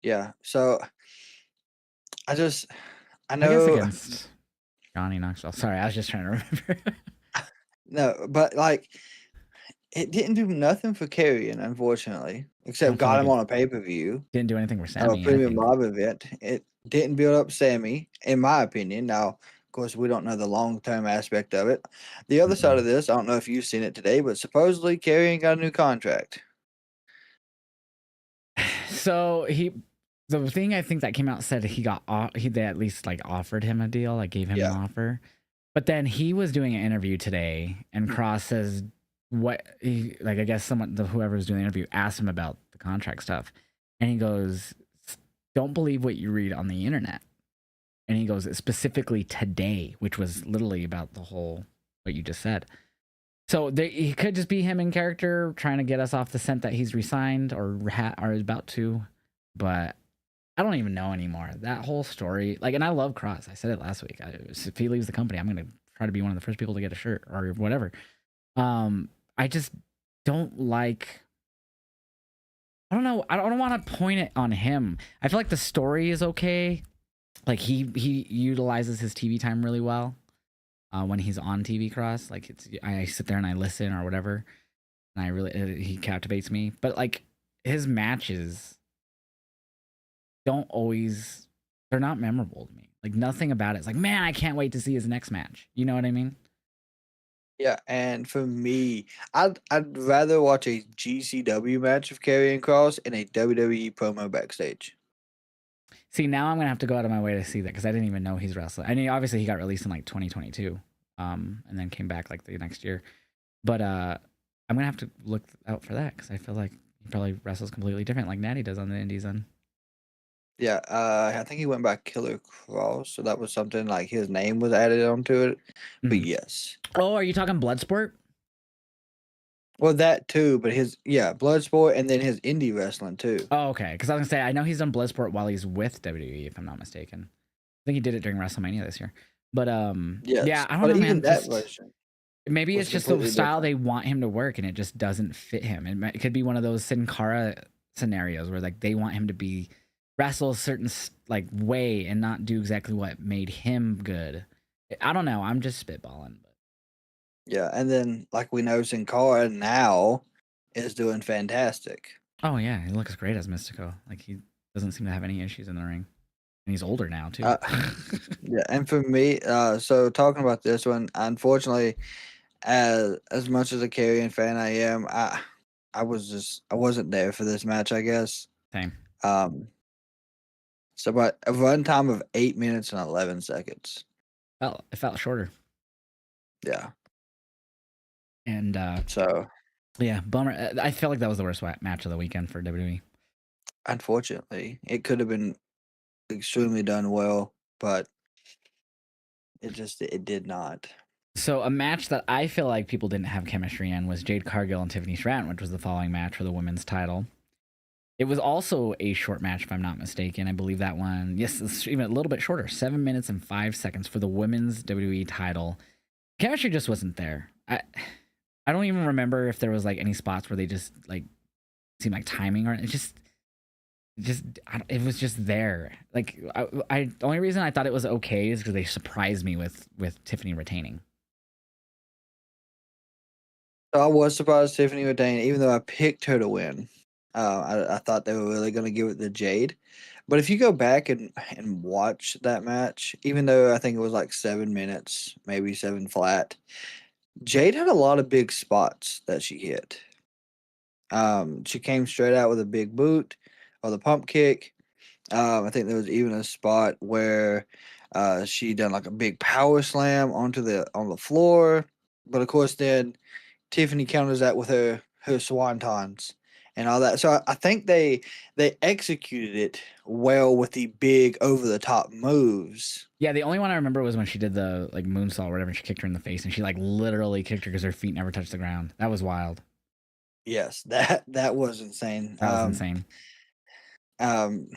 yeah, so I just, I
I guess
know,
against Johnny Knoxville. Sorry, I was just trying to remember.
no, but like it didn't do nothing for Carrion, unfortunately,
I
except
don't feel
got
like
him
it
on a pay-per-view,
didn't do anything for
a
Sammy, I
premium
think.
live event. It didn't build up Sammy, in my opinion. Now, of course, we don't know the long-term aspect of it. The other side
Mm-mm.
of this, I don't know if you've seen it today, but supposedly Carrion got a new contract.
So the thing I think that came out said they at least like offered him a deal, like gave him an
Yeah.
offer. But then he was doing an interview today, and Cross says I guess whoever was doing the interview asked him about the contract stuff, and he goes, "Don't believe what you read on the internet." And he goes, specifically today, which was literally about the whole what you just said. So he could just be him in character, trying to get us off the scent that he's resigned or is about to. But I don't even know anymore. That whole story, like, and I love Cross. I said it last week. If he leaves the company, I'm gonna try to be one of the first people to get a shirt or whatever. I just don't like. I don't know. I don't want to point it on him. I feel like the story is okay. Like he utilizes his TV time really well. When he's on TV, Cross, like I sit there and I listen or whatever, and he captivates me. But like his matches they're not memorable to me. Like nothing about it's like, man, I can't wait to see his next match. You know what I mean?
Yeah, and for me, I'd rather watch a GCW match of Karrion Kross and a WWE promo backstage.
See, now I'm gonna have to go out of my way to see that because I didn't even know he's wrestling. I mean, obviously he got released in like 2022, and then came back like the next year. But I'm gonna have to look out for that because I feel like he probably wrestles completely different, like Natty does on the Indies. Then
Yeah, I think he went by Killer Cross, so that was something like his name was added onto it. But yes.
Oh, are you talking Bloodsport?
Well, that too, but Bloodsport and then his indie wrestling too.
Oh, okay. Because I was gonna say I know he's done Bloodsport while he's with WWE, if I'm not mistaken. I think he did it during WrestleMania this year. But
Yes,
yeah, I don't
but
know,
even
man.
that version
Maybe
was
it's just the
completely
style
different.
they want him to work, and it just doesn't fit him. It could be one of those Sin Cara scenarios where like they want him to wrestle a certain like way and not do exactly what made him good. I don't know. I'm just spitballing. But
Yeah, and then like we know, Sin Cara now is doing fantastic.
oh yeah, he looks great as Mystico. Like he doesn't seem to have any issues in the ring, and he's older now too.
Yeah, and for me, so talking about this one, unfortunately, as much as a Karrion fan I am, I wasn't there for this match, I guess.
Same.
So but a run time of 8 minutes and 11 seconds.
Well, it felt shorter.
Yeah.
And
So
yeah, bummer. I feel like that was the worst match of the weekend for WWE.
unfortunately, it could have been extremely done well, but it did not.
So a match that I feel like people didn't have chemistry in was Jade Cargill and Tiffany Stratton, which was the following match for the women's title. It was also a short match, if I'm not mistaken. I believe that one, yes, it's even a little bit shorter, 7 minutes and 5 seconds for the women's WWE title. Chemistry just wasn't there. I don't even remember if there was like any spots where they just like seemed like timing or it was just there. Like the only reason I thought it was okay is because they surprised me with Tiffany retaining.
So I was surprised Tiffany retained, even though I picked her to win. I thought they were really going to give it to Jade. But if you go back and watch that match, even though I think it was like 7 minutes, maybe 7 flat, Jade had a lot of big spots that she hit. She came straight out with a big boot or the pump kick. I think there was even a spot where she done like a big power slam on the floor. But of course, then Tiffany counters that with her swantons and all that. So I think they executed it well with the big over the top moves.
Yeah, the only one I remember was when she did the like moonsault or whatever, and she kicked her in the face, and she like literally kicked her because her feet never touched the ground. That was wild.
Yes, that was insane.
That was insane.
Um,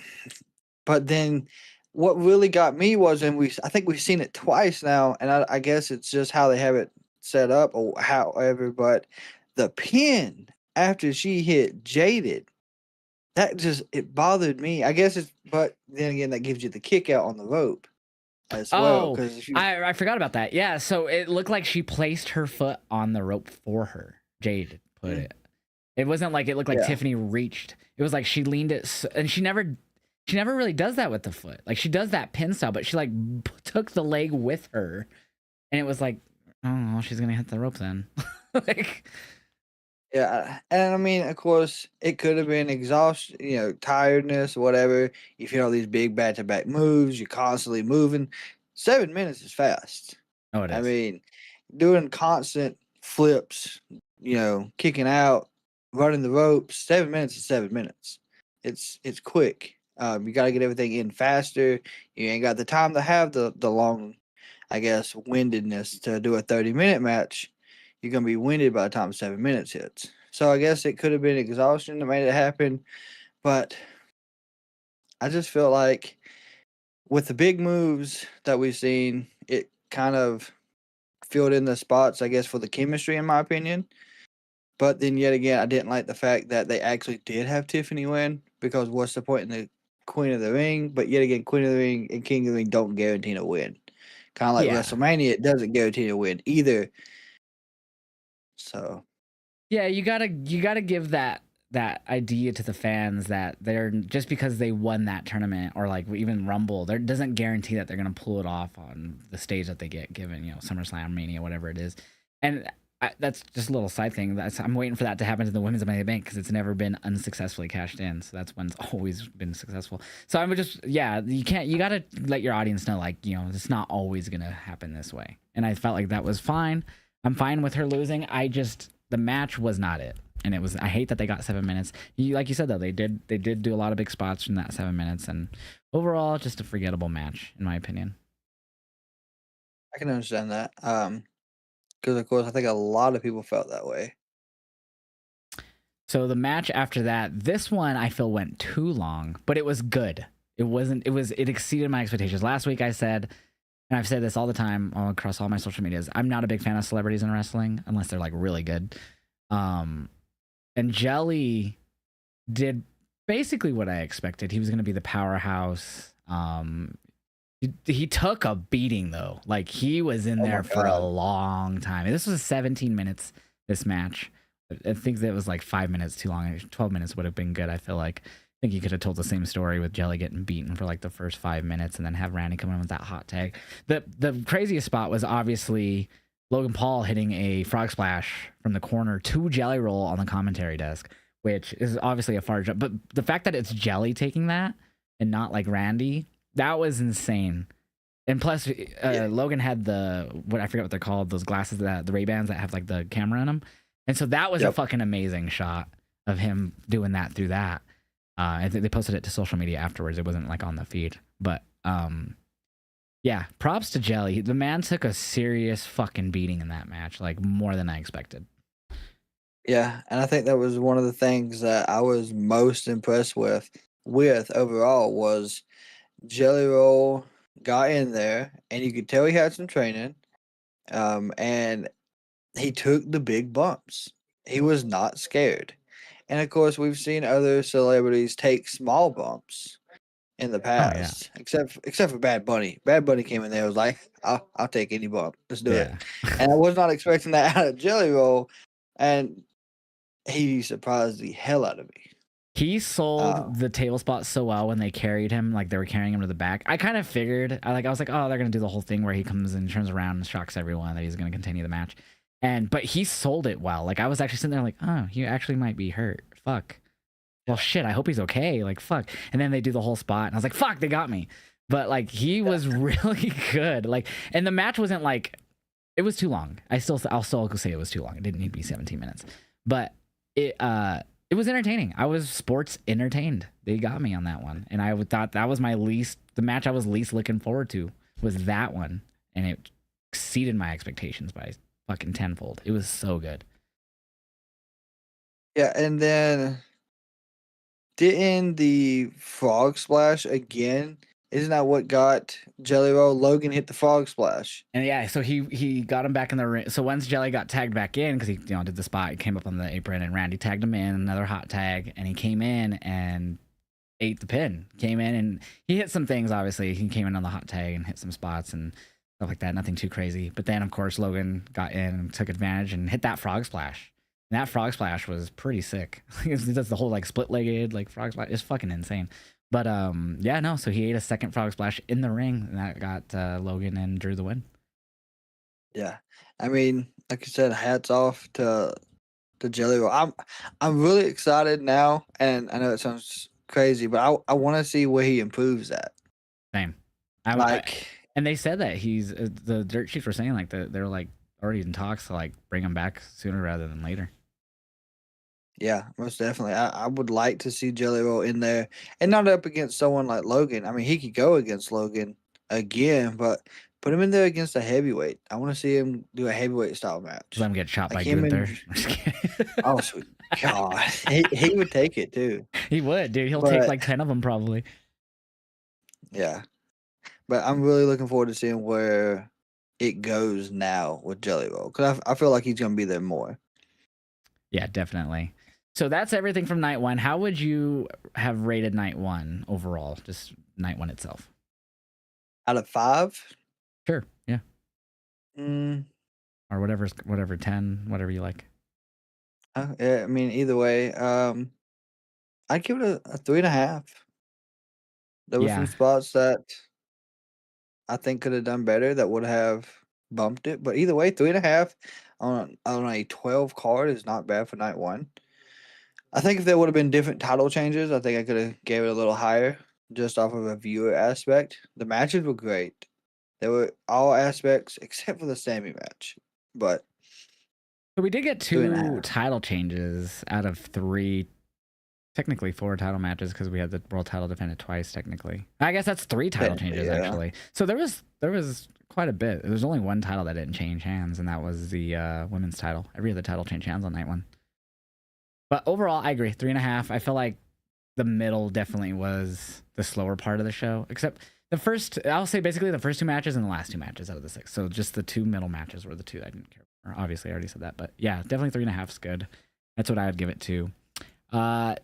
but then what really got me was, and I think we've seen it twice now, and I guess it's just how they have it set up or however, but the pin after she hit Jaded, it bothered me. I guess but then again, that gives you the kick out on the rope as well.
Oh, I forgot about that. Yeah, so it looked like she placed her foot on the rope for her. Jade put it. It wasn't like it looked like Tiffany reached. It was like she leaned it, and she never really does that with the foot. Like she does that pin style, but she like took the leg with her, and it was like, oh, well, she's gonna hit the rope then. Like,
Yeah, and I mean, of course, it could have been exhaustion, tiredness, whatever. If you know these big back-to-back moves, you're constantly moving. 7 minutes is fast.
Oh, it
I
is.
mean, doing constant flips, kicking out, running the ropes. 7 minutes is 7 minutes. It's quick. You got to get everything in faster. You ain't got the time to have the long, I guess, windedness to do a 30-minute match. You're gonna be winded by the time 7 minutes hits. So I guess it could have been exhaustion that made it happen, but I just feel like with the big moves that we've seen, it kind of filled in the spots, I guess, for the chemistry, in my opinion. But then yet again, I didn't like the fact that they actually did have Tiffany win because what's the point in the Queen of the Ring? But yet again, Queen of the Ring and King of the Ring don't guarantee a win. Kind of like
Yeah.
WrestleMania, it doesn't guarantee a win either. So
Yeah, you gotta give that idea to the fans that they're just because they won that tournament or like even Rumble, there doesn't guarantee that they're gonna pull it off on the stage that they get given, SummerSlam, Mania, whatever it is. And that's just a little side thing. I'm waiting for that to happen to the Women's Money in the Bank because it's never been unsuccessfully cashed in. So that's when it's always been successful. So I would just, yeah, you gotta let your audience know, like, it's not always gonna happen this way. And I felt like that was fine. I'm fine with her losing. The match was not it. And I hate that they got 7 minutes. Like you said though, they did do a lot of big spots from that 7 minutes, and overall just a forgettable match in my opinion.
I can understand that. Because of course I think a lot of people felt that way.
So the match after that, this one I feel went too long, but it was good. It exceeded my expectations. Last week I said, and I've said this all the time all across all my social medias, I'm not a big fan of celebrities in wrestling unless they're like really good. And Jelly did basically what I expected. He was going to be the powerhouse. He took a beating though. Like he was in
Oh my
there for a
god.
long time. This was 17 minutes. This match. I think that was like 5 minutes too long. 12 minutes would have been good. I feel like. I think you could have told the same story with Jelly getting beaten for like the first 5 minutes and then have Randy come in with that hot tag. The craziest spot was obviously Logan Paul hitting a frog splash from the corner to Jelly Roll on the commentary desk, which is obviously a far jump. But the fact that it's Jelly taking that and not like Randy, that was insane. And plus,
Yeah.
Logan had I forget what they're called, those glasses, the Ray-Bans that have like the camera in them. And so that was a
Yep.
fucking amazing shot of him doing that through that. I think they posted it to social media afterwards. It wasn't like on the feed, but yeah, props to Jelly. The man took a serious fucking beating in that match, like more than I expected.
Yeah, and I think that was one of the things that I was most impressed with overall was Jelly Roll got in there and you could tell he had some training. And he took the big bumps. He was not scared. And of course, we've seen other celebrities take small bumps in the
Oh yeah,
past, except for Bad Bunny. Bad Bunny came in there and was like, I'll take any bump. Let's do it.
yeah.
And I was not expecting that out of Jelly Roll, and he surprised the hell out of me.
He
Uh,
sold the table spot so well when they carried him, like they were carrying him to the back. I kind of figured, I was like, oh, they're gonna do the whole thing where he comes and turns around and shocks everyone that he's gonna continue the match. But he sold it well. Like I was actually sitting there like, oh, he actually might be hurt. Fuck. Well, shit. I hope he's okay. Like fuck. And then they do the whole spot, and I was like, fuck, they got me. But like he was really good. Like, and the match wasn't like it was too long. I'll still say it was too long. It didn't need to be 17 minutes, but it was entertaining. I was sports entertained. They got me on that one, and I thought that was the match I was least looking forward to was that one, and it exceeded my expectations by fucking tenfold. It was so good.
yeah, and then didn't the frog splash again? Isn't that what got Jelly Roll? Logan hit the frog splash.
And yeah, so he got him back in the ring. So once Jelly got tagged back in because he did the spot, he came up on the apron, and Randy tagged him in another hot tag, and he came in and ate the pin. Came in and he hit some things. Obviously, he came in on the hot tag and hit some spots and stuff like that. Nothing too crazy. But then, of course, Logan got in and took advantage and hit that frog splash. And that frog splash was pretty sick. He does the whole like split-legged like frog splash. It's fucking insane. But yeah, no. So he ate a second frog splash in the ring, and that got Logan and Drew the win.
Yeah. I mean, like I said, hats off to to Jelly Roll. I'm really excited now, and I know it sounds crazy, but I want to see where he improves at.
Same.
Like,
And they said that he's the dirt sheets were saying like they're like already in talks to like bring him back sooner rather than later.
yeah, most definitely. I would like to see Jelly Roll in there, and not up against someone like Logan. I mean, he could go against Logan again, but put him in there against a heavyweight. I want to see him do a heavyweight style match.
Let him get shot
Like
by
him
Gunther.
and oh sweet God, he would take it too.
He would, dude. He'll take
But
like 10 of them probably.
yeah, but I'm really looking forward to seeing where it goes now with Jelly Roll because I feel like he's gonna be there more.
Yeah, definitely. So that's everything from night one. How would you have rated night one overall? Just night one itself.
Out of 5,
Sure. Yeah.
mm,
Or whatever 10, whatever you like.
yeah, I mean either way, I'd give it a 3.5. There were some
Yeah.
spots that I think could have done better that would have bumped it, but either way, 3.5 on a 12 card is not bad for night one. I think if there would have been different title changes, I think I could have gave it a little higher just off of a viewer aspect. The matches were great. They were all aspects except for the Sammy match, but
So we did get 2
3.5.
title changes out of 3, technically 4 title matches because we had the world title defended twice. Technically, I guess that's 3 title changes
Yeah.
actually. So there was quite a bit. There was only one title that didn't change hands, and that was the women's title. Every other title changed hands on night one. But overall, I agree. 3.5. I feel like the middle definitely was the slower part of the show, except the first. I'll say basically the first 2 matches and the last 2 matches out of the 6. So just the 2 middle matches were the 2 I didn't care for. Obviously, I already said that, but yeah, definitely 3.5 is good. That's what I would give it to.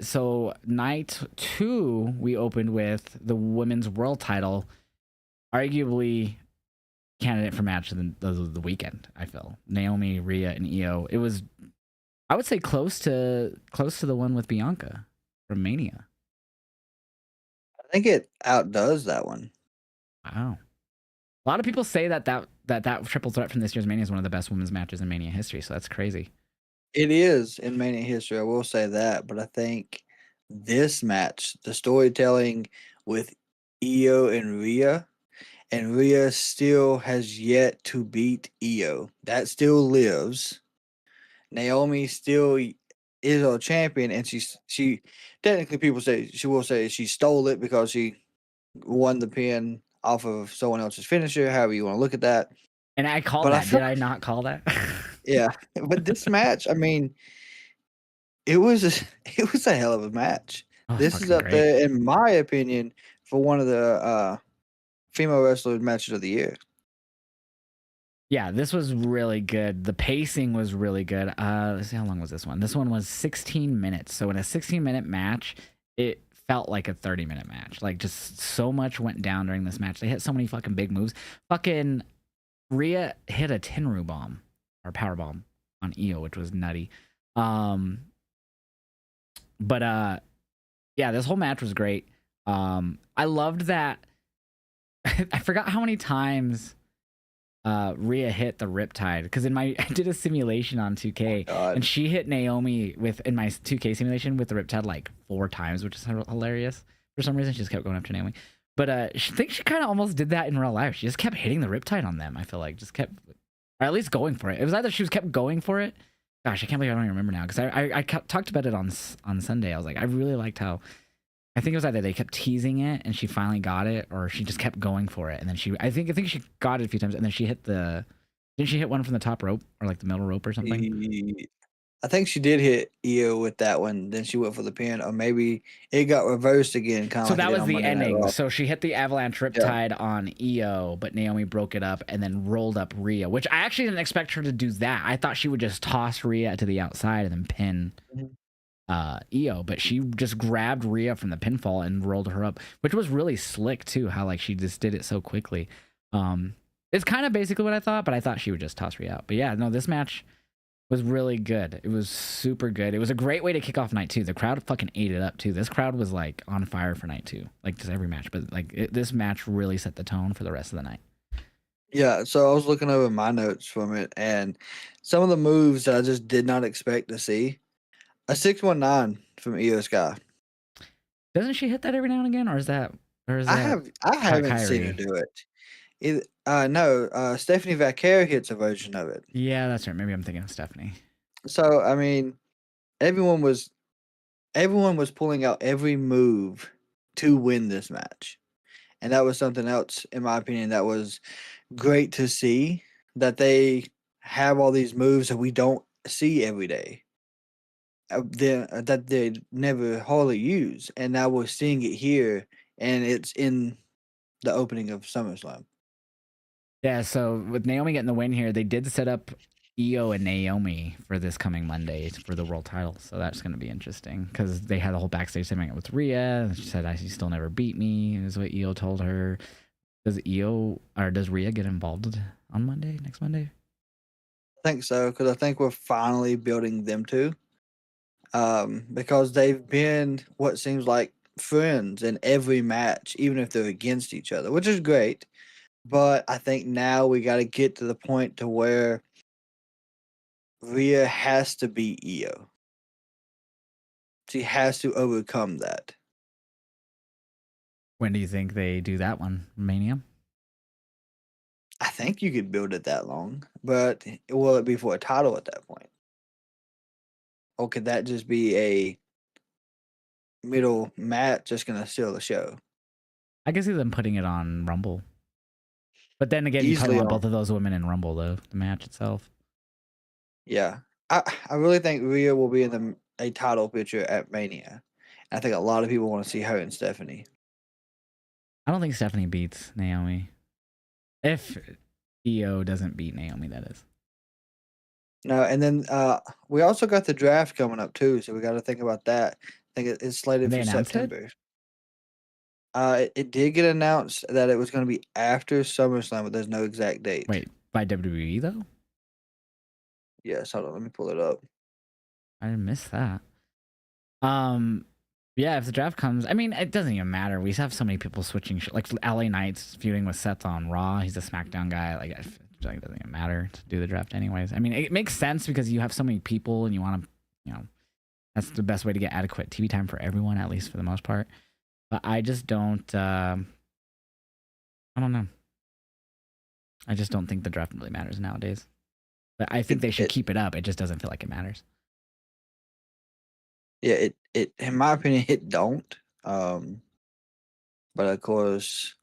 So night 2, we opened with the women's world title, arguably candidate for match of the weekend. I feel Naomi, Rhea, and Io. It was, I would say, close to the one with Bianca from Mania.
I think it outdoes that one.
Wow. A lot of people say that triple threat from this year's Mania is one of the best women's matches in Mania history. So that's crazy.
It is in Mania history, I will say that, but I think this match, the storytelling with Io and Rhea still has yet to beat Io. That still lives. Naomi still is our champion, and she technically people say she will say she stole it because she won the pin off of someone else's finisher. However you want to look at that,
And I called
but I
that.
feel
Did I not call that?
yeah. But this match, I mean, it was it was a hell of a match.
Oh,
This is
fucking
up
great.
there, in my opinion, for one of the female wrestler matches of the year.
Yeah, this was really good. The pacing was really good. Let's see, how long was this one? This one was 16 minutes. So in a 16-minute match, it felt like a 30-minute match. Like, just so much went down during this match. They hit so many fucking big moves. Fucking Rhea hit a Tenru bomb or power bomb on Io, which was nutty. But yeah, this whole match was great. I loved that. I forgot how many times Rhea hit the Riptide, because I did a simulation on 2K, and she hit Naomi in my 2K simulation with the Riptide like 4 times, which is hilarious. For some reason, she just kept going after Naomi. But I think she kind of almost did that in real life. She just kept hitting the Riptide on them. I feel like just kept, or at least going for it. It was either she was kept going for it. Gosh, I can't believe I don't even remember now, because I talked about it on Sunday. I was like, I really liked how. I think it was either they kept teasing it and she finally got it, or she just kept going for it. And then I think she got it a few times, and then she hit didn't she hit one from the top rope or like the middle rope or something?
I think she did hit Io with that one. Then she went for the pin, or maybe it got reversed again. Kind of
So
like
that
it did
was
on
the
Monday Night
ending.
Raw.
So she hit the Avalanche Riptide on Io, but Naomi broke it up and then rolled up Rhea, which I actually didn't expect her to do that. I thought she would just toss Rhea to the outside and then pin Io, but she just grabbed Rhea from the pinfall and rolled her up, which was really slick too, how like she just did it so quickly. It's kind of basically what I thought, but I thought she would just toss Rhea out. But yeah, no, this match was really good. It was super good. It was a great way to kick off night 2. The crowd fucking ate it up too. This crowd was like on fire for night 2, like just every match. But like this match really set the tone for the rest of the night.
Yeah, so I was looking over my notes from it, and some of the moves that I just did not expect to see. A 619 from Io Sky.
Doesn't she hit that every now and again, or is that
I haven't seen her
Kyrie?
do it. No, Stephanie Vaquer hits a version of it.
Yeah, that's right. Maybe I'm thinking of Stephanie.
So I mean, everyone was everyone was pulling out every move to win this match. And that was something else, in my opinion, that was great to see, that they have all these moves that we don't see every day. That they never hardly use. And now we're seeing it here, and it's in the opening of SummerSlam.
Yeah, so with Naomi getting the win here, they did set up Io and Naomi for this coming Monday for the world title. So that's going to be interesting because they had a whole backstage segment with Rhea. She said, "You still never beat me," is what Io told her. Does Rhea get involved on Monday, next Monday?
I think so, because I think we're finally building them to. Because they've been what seems like friends in every match, even if they're against each other, which is great. But I think now we got to get to the point to where Rhea has to beat Io. She has to overcome that.
When do you think they do that one? Mania?
I think you could build it that long, but will it be for a title at that point? Or could that just be a middle match just going to steal the show?
I can see them putting it on Rumble. But then again, you probably
Easily
want
on.
both of those women in Rumble, though, the match itself.
Yeah. I really think Rhea will be in a title picture at Mania. I think a lot of people want to see her and Stephanie.
I don't think Stephanie beats Naomi. If Io doesn't beat Naomi, that is.
No, and then we also got the draft coming up too, so we got to think about that. I think it's
Have
slated
they
for
announced it?
September. It did get announced that it was going to be after SummerSlam, but there's no exact date.
Wait, by WWE, though?
Yes, hold on, let me pull it up.
I missed that. Yeah, if the draft comes, I mean, it doesn't even matter. We have so many people switching shit. Like LA Knight's feuding with Seth on Raw. He's a SmackDown guy. Like, I feel like it doesn't even matter to do the draft, anyways. I mean, it makes sense because you have so many people and you want to, that's the best way to get adequate TV time for everyone, at least for the most part. But I just don't. I don't know. I just don't think the draft really matters nowadays. But I think they should keep it up. It just doesn't feel like it matters.
Yeah, it in my opinion, it don't. But of course,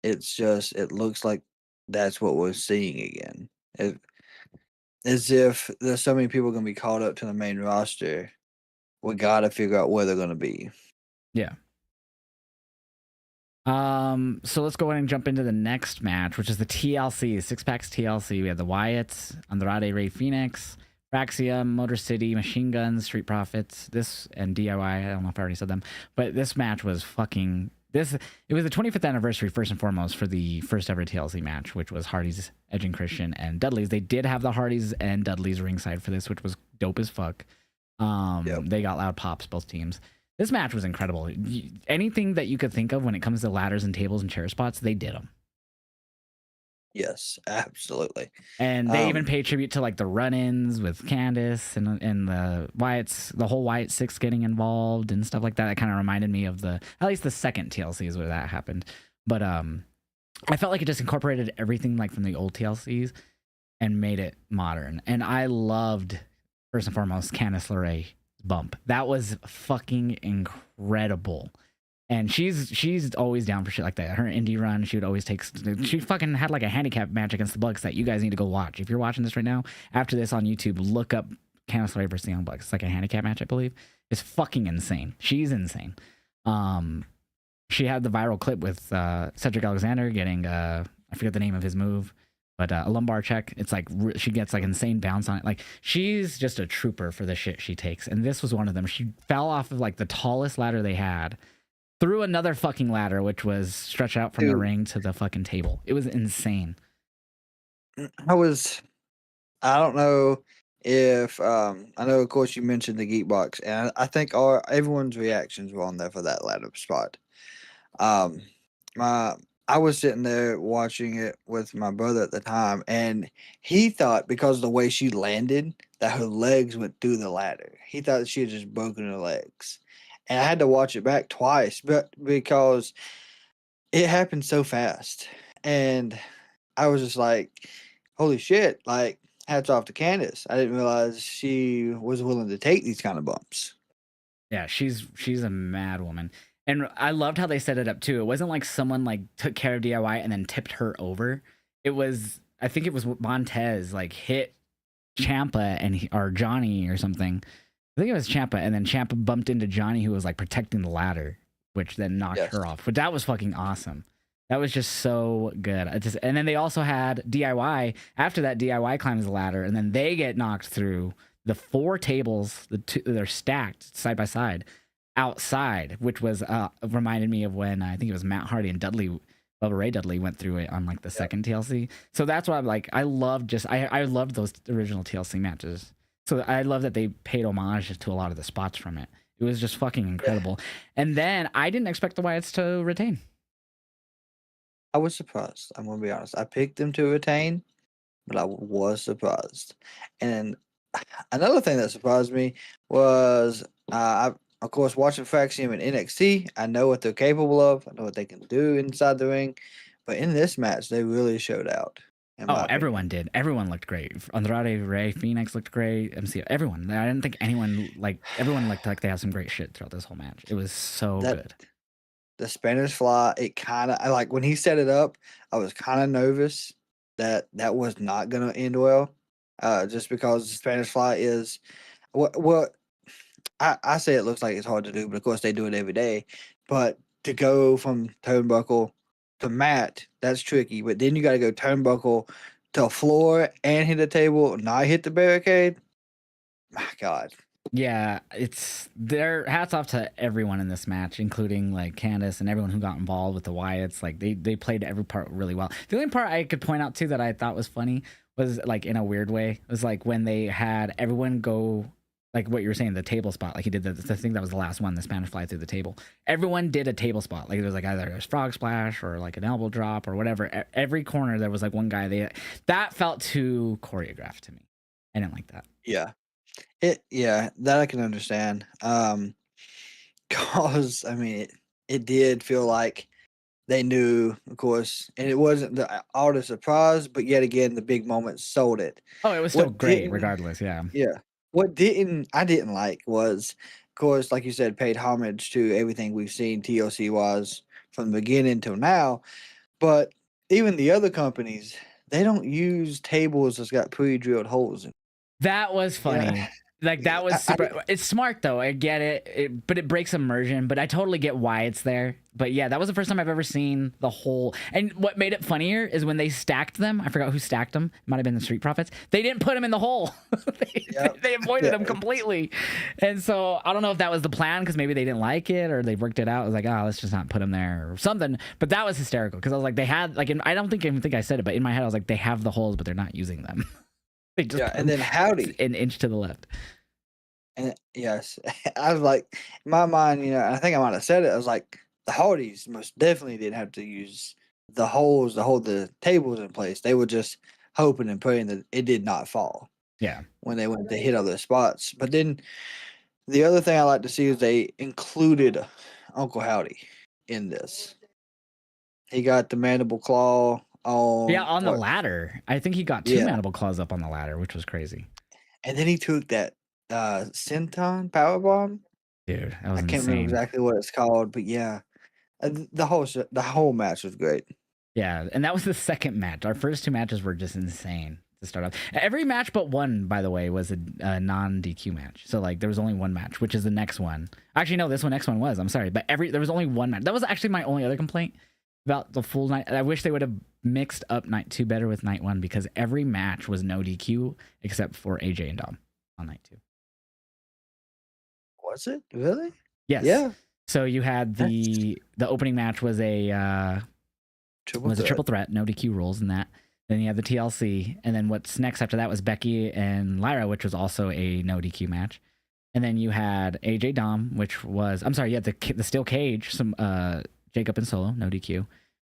it looks like that's what we're seeing again. As if there's so many people going to be called up to the main roster, we got to figure out where they're going to be.
Yeah. So let's go ahead and jump into the next match, which is the TLC, Six Packs TLC. We have the Wyatts, Andrade, Ray Phoenix, Praxia, Motor City, Machine Guns, Street Profits, this and DIY. I don't know if I already said them, but this match was fucking this. It was the 25th anniversary, first and foremost, for the first ever TLC match, which was Hardy's, Edge and Christian, and Dudley's. They did have the Hardys and Dudley's ringside for this, which was dope as fuck.
Yep.
They got loud pops, both teams. This match was incredible. Anything that you could think of when it comes to ladders and tables and chair spots, they did them.
Yes, absolutely.
And they even paid tribute to like the run-ins with Candace and the Wyatt's, the whole Wyatt Six getting involved and stuff like that. That kind of reminded me of at least the second TLC is where that happened. But I felt like it just incorporated everything like from the old TLCs and made it modern. And I loved, first and foremost, Candice LeRae bump. That was fucking incredible. And she's always down for shit like that. Her indie run, she would always take. She fucking had like a handicap match against the Bucks that you guys need to go watch. If you're watching this right now, after this on YouTube, look up Candice LeRae versus the Young Bucks. It's like a handicap match, I believe. It's fucking insane. She's insane. She had the viral clip with Cedric Alexander getting I forget the name of his move, but a lumbar check. It's like she gets like insane bounce on it. Like she's just a trooper for the shit she takes. And this was one of them. She fell off of like the tallest ladder they had, through another fucking ladder, which was stretched out from the ring to the fucking table. It was insane.
I don't know if I know of course you mentioned the Geek Box, and I think everyone's reactions were on there for that ladder spot. I I was sitting there watching it with my brother at the time, and he thought because of the way she landed that her legs went through the ladder. He thought that she had just broken her legs, and I had to watch it back twice, but because it happened so fast, and I was just like, "Holy shit!" Like, hats off to Candace. I didn't realize she was willing to take these kind of bumps.
Yeah, she's a mad woman. And I loved how they set it up too. It wasn't like someone like took care of DIY and then tipped her over. It was, I think it was Montez like hit Champa or Johnny or something. I think it was Champa, and then Champa bumped into Johnny, who was like protecting the ladder, which then knocked
Yes.
her off. But that was fucking awesome. That was just so good. And then they also had DIY. After that, DIY climbs the ladder, and then they get knocked through the 4 tables. They're stacked side by side outside, which was reminded me of when I think it was Matt Hardy and Bubba Ray Dudley went through it on like the second TLC. So that's why I'm like, I loved those original TLC matches. So I love that they paid homage to a lot of the spots from it. It was just fucking incredible. And then I didn't expect the Wyatts to retain.
I was surprised. I'm gonna be honest. I picked them to retain, but I was surprised. And another thing that surprised me was, of course, watching Faxium in NXT. I know what they're capable of. I know what they can do inside the ring. But in this match, they really showed out.
Oh, everyone did. Everyone looked great. Andrade, Ray, Phoenix looked great. MC, everyone. I didn't think everyone looked like they had some great shit throughout this whole match. It was so good.
The Spanish Fly, it kind of, I like when he set it up, I was kind of nervous that was not going to end well. Just because the Spanish Fly is what I say it looks like it's hard to do, but of course they do it every day. But to go from Turnbuckle to mat, that's tricky. But then you got to go Turnbuckle to a floor and hit the table, not hit the barricade. My God.
Yeah, it's their hats off to everyone in this match, including like Candace and everyone who got involved with the Wyatts. Like they played every part really well. The only part I could point out too that I thought was funny was like in a weird way was like when they had everyone go like what you were saying, the table spot. Like he did the thing that was the last one, the Spanish Fly through the table. Everyone did a table spot. Like it was like either a frog splash or like an elbow drop or whatever. Every corner there was like one guy. That felt too choreographed to me. I didn't like that.
Yeah. That I can understand. Cause I mean it did feel like they knew, of course, and it wasn't all the surprise, but yet again the big moment sold it.
Oh, it was still great regardless, yeah.
Yeah. What I didn't like was, of course, like you said, paid homage to everything we've seen TLC wise from the beginning till now. But even the other companies, they don't use tables that's got pre-drilled holes in.
That was funny.
Yeah.
Like that was super. It's smart though. I get it, but it breaks immersion. But I totally get why it's there. But yeah, that was the first time I've ever seen the whole. And what made it funnier is when they stacked them. I forgot who stacked them. It might have been the Street Profits. They didn't put them in the hole. They avoided them completely. And so I don't know if that was the plan because maybe they didn't like it or they worked it out. It was like, oh, let's just not put them there or something. But that was hysterical because I was like, they had like, I don't think I said it, but in my head I was like, they have the holes, but they're not using them. They just
and then Howdy
an inch to the left.
And yes, I was like, in my mind, I think I might have said it. I was like, the Hardys most definitely didn't have to use the holes to hold the tables in place. They were just hoping and praying that it did not fall.
Yeah.
When they went to hit other spots. But then the other thing I like to see is they included Uncle Howdy in this. He got the mandible claw on
the ladder. I think he got 2 mandible claws up on the ladder, which was crazy.
And then he took that Senton powerbomb.
Dude, that was
I can't remember exactly what it's called, but yeah, the whole match was great.
Yeah, and that was the second match. Our first 2 matches were just insane to start off. Every match but one, by the way, was a non-DQ match. So like there was only one match, which is the next one. Actually, no, next one was. I'm sorry, but there was only one match. That was actually my only other complaint about the full night. I wish they would have mixed up night 2 better with night 1 because every match was no DQ except for AJ and Dom on night 2.
Was it really?
Yes. Yeah. So you had the opening match was a triple threat, no DQ rules in that. Then you had the TLC, and then what's next after that was Becky and Lyra, which was also a no DQ match. And then you had AJ Dom, which was the steel cage, some Jacob and Solo, no DQ.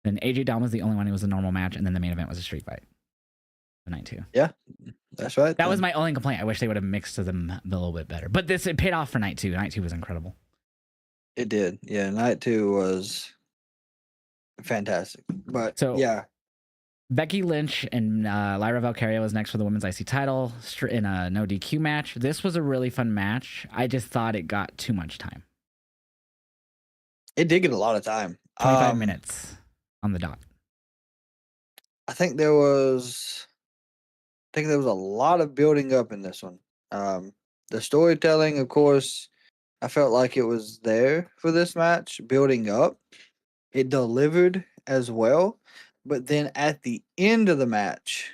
Then AJ Dom was the only one who was a normal match, and then the main event was a street fight. For night 2.
Yeah, that's right.
That was my only complaint. I wish they would have mixed them a little bit better. But it paid off for night 2. Night 2 was incredible.
It did. Yeah, night 2 was fantastic. But
So
yeah,
Becky Lynch and Lyra Valkyria was next for the women's IC title in a no DQ match. This was a really fun match. I just thought it got too much time.
it did get a lot of time.
25 minutes on the dot.
I think there was a lot of building up in this one. The storytelling, of course, I felt like it was there for this match, building up. It delivered as well. But then at the end of the match,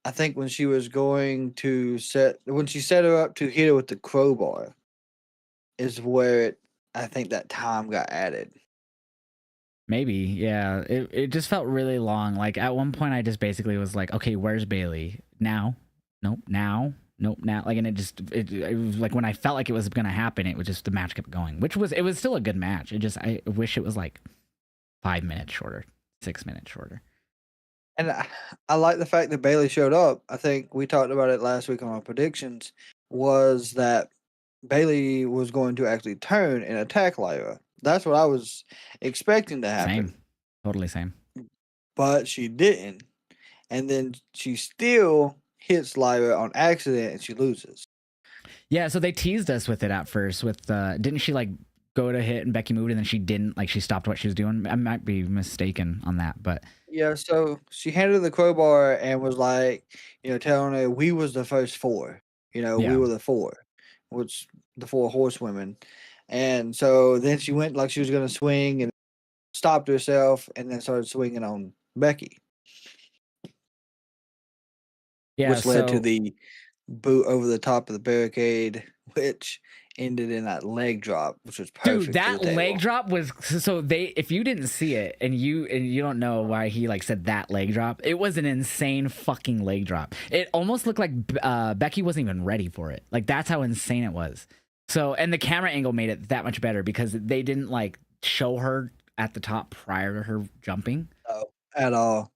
I think when she was going to set her up to hit her with the crowbar is where I think that time got added.
Maybe, yeah. It just felt really long. Like at one point I just basically was like, okay, where's Bailey? Now? Nope, now. Nope, now. Like, and it was like when I felt like it was gonna happen, it was just the match kept going. It was still a good match. I wish it was like 5 minutes shorter, 6 minutes shorter.
And I like the fact that Bailey showed up. I think we talked about it last week on our predictions, was that Bailey was going to actually turn and attack Lyra. That's what I was expecting to happen.
Same. Totally same.
But she didn't. And then she still hits Lyra on accident and she loses.
Yeah, so they teased us with it at first with didn't she like go to hit and Becky moved and then she didn't, like she stopped what she was doing? I might be mistaken on that, but
yeah, so she handed her the crowbar and was like, telling her we was the first 4. We were the 4, which the 4 horsewomen. And so then she went like she was going to swing and stopped herself and then started swinging on Becky.
Yeah,
which led to the boot over the top of the barricade, which ended in that leg drop, which was perfect.
Dude, that leg drop was so if you didn't see it and you don't know why he like said that leg drop, it was an insane fucking leg drop. It almost looked like Becky wasn't even ready for it. Like that's how insane it was. So, and the camera angle made it that much better because they didn't like show her at the top prior to her jumping.
No, at all.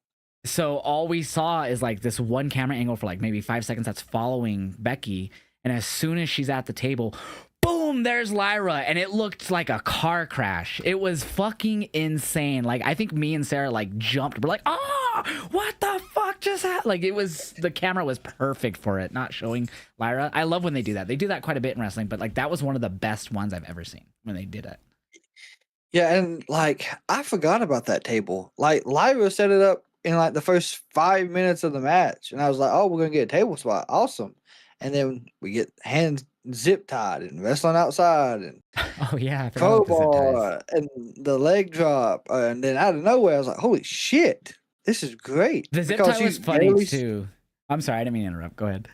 So all we saw is like this one camera angle for like maybe 5 seconds that's following Becky. And as soon as she's at the table, boom, there's Lyra. And it looked like a car crash. It was fucking insane. Like, I think me and Sarah like jumped. We're like, oh, what the fuck just happened? Like, the camera was perfect for it, not showing Lyra. I love when they do that. They do that quite a bit in wrestling, but like that was one of the best ones I've ever seen when they did it.
Yeah, and like, I forgot about that table. Like, Lyra set it up in like the first 5 minutes of the match. And I was like, oh, we're going to get a table spot. Awesome. And then we get hands zip tied and wrestling outside and
oh yeah,
crowbar and the leg drop. And then out of nowhere, I was like, holy shit, this is great.
The zip tie was funny too. I'm sorry, I didn't mean to interrupt. Go ahead.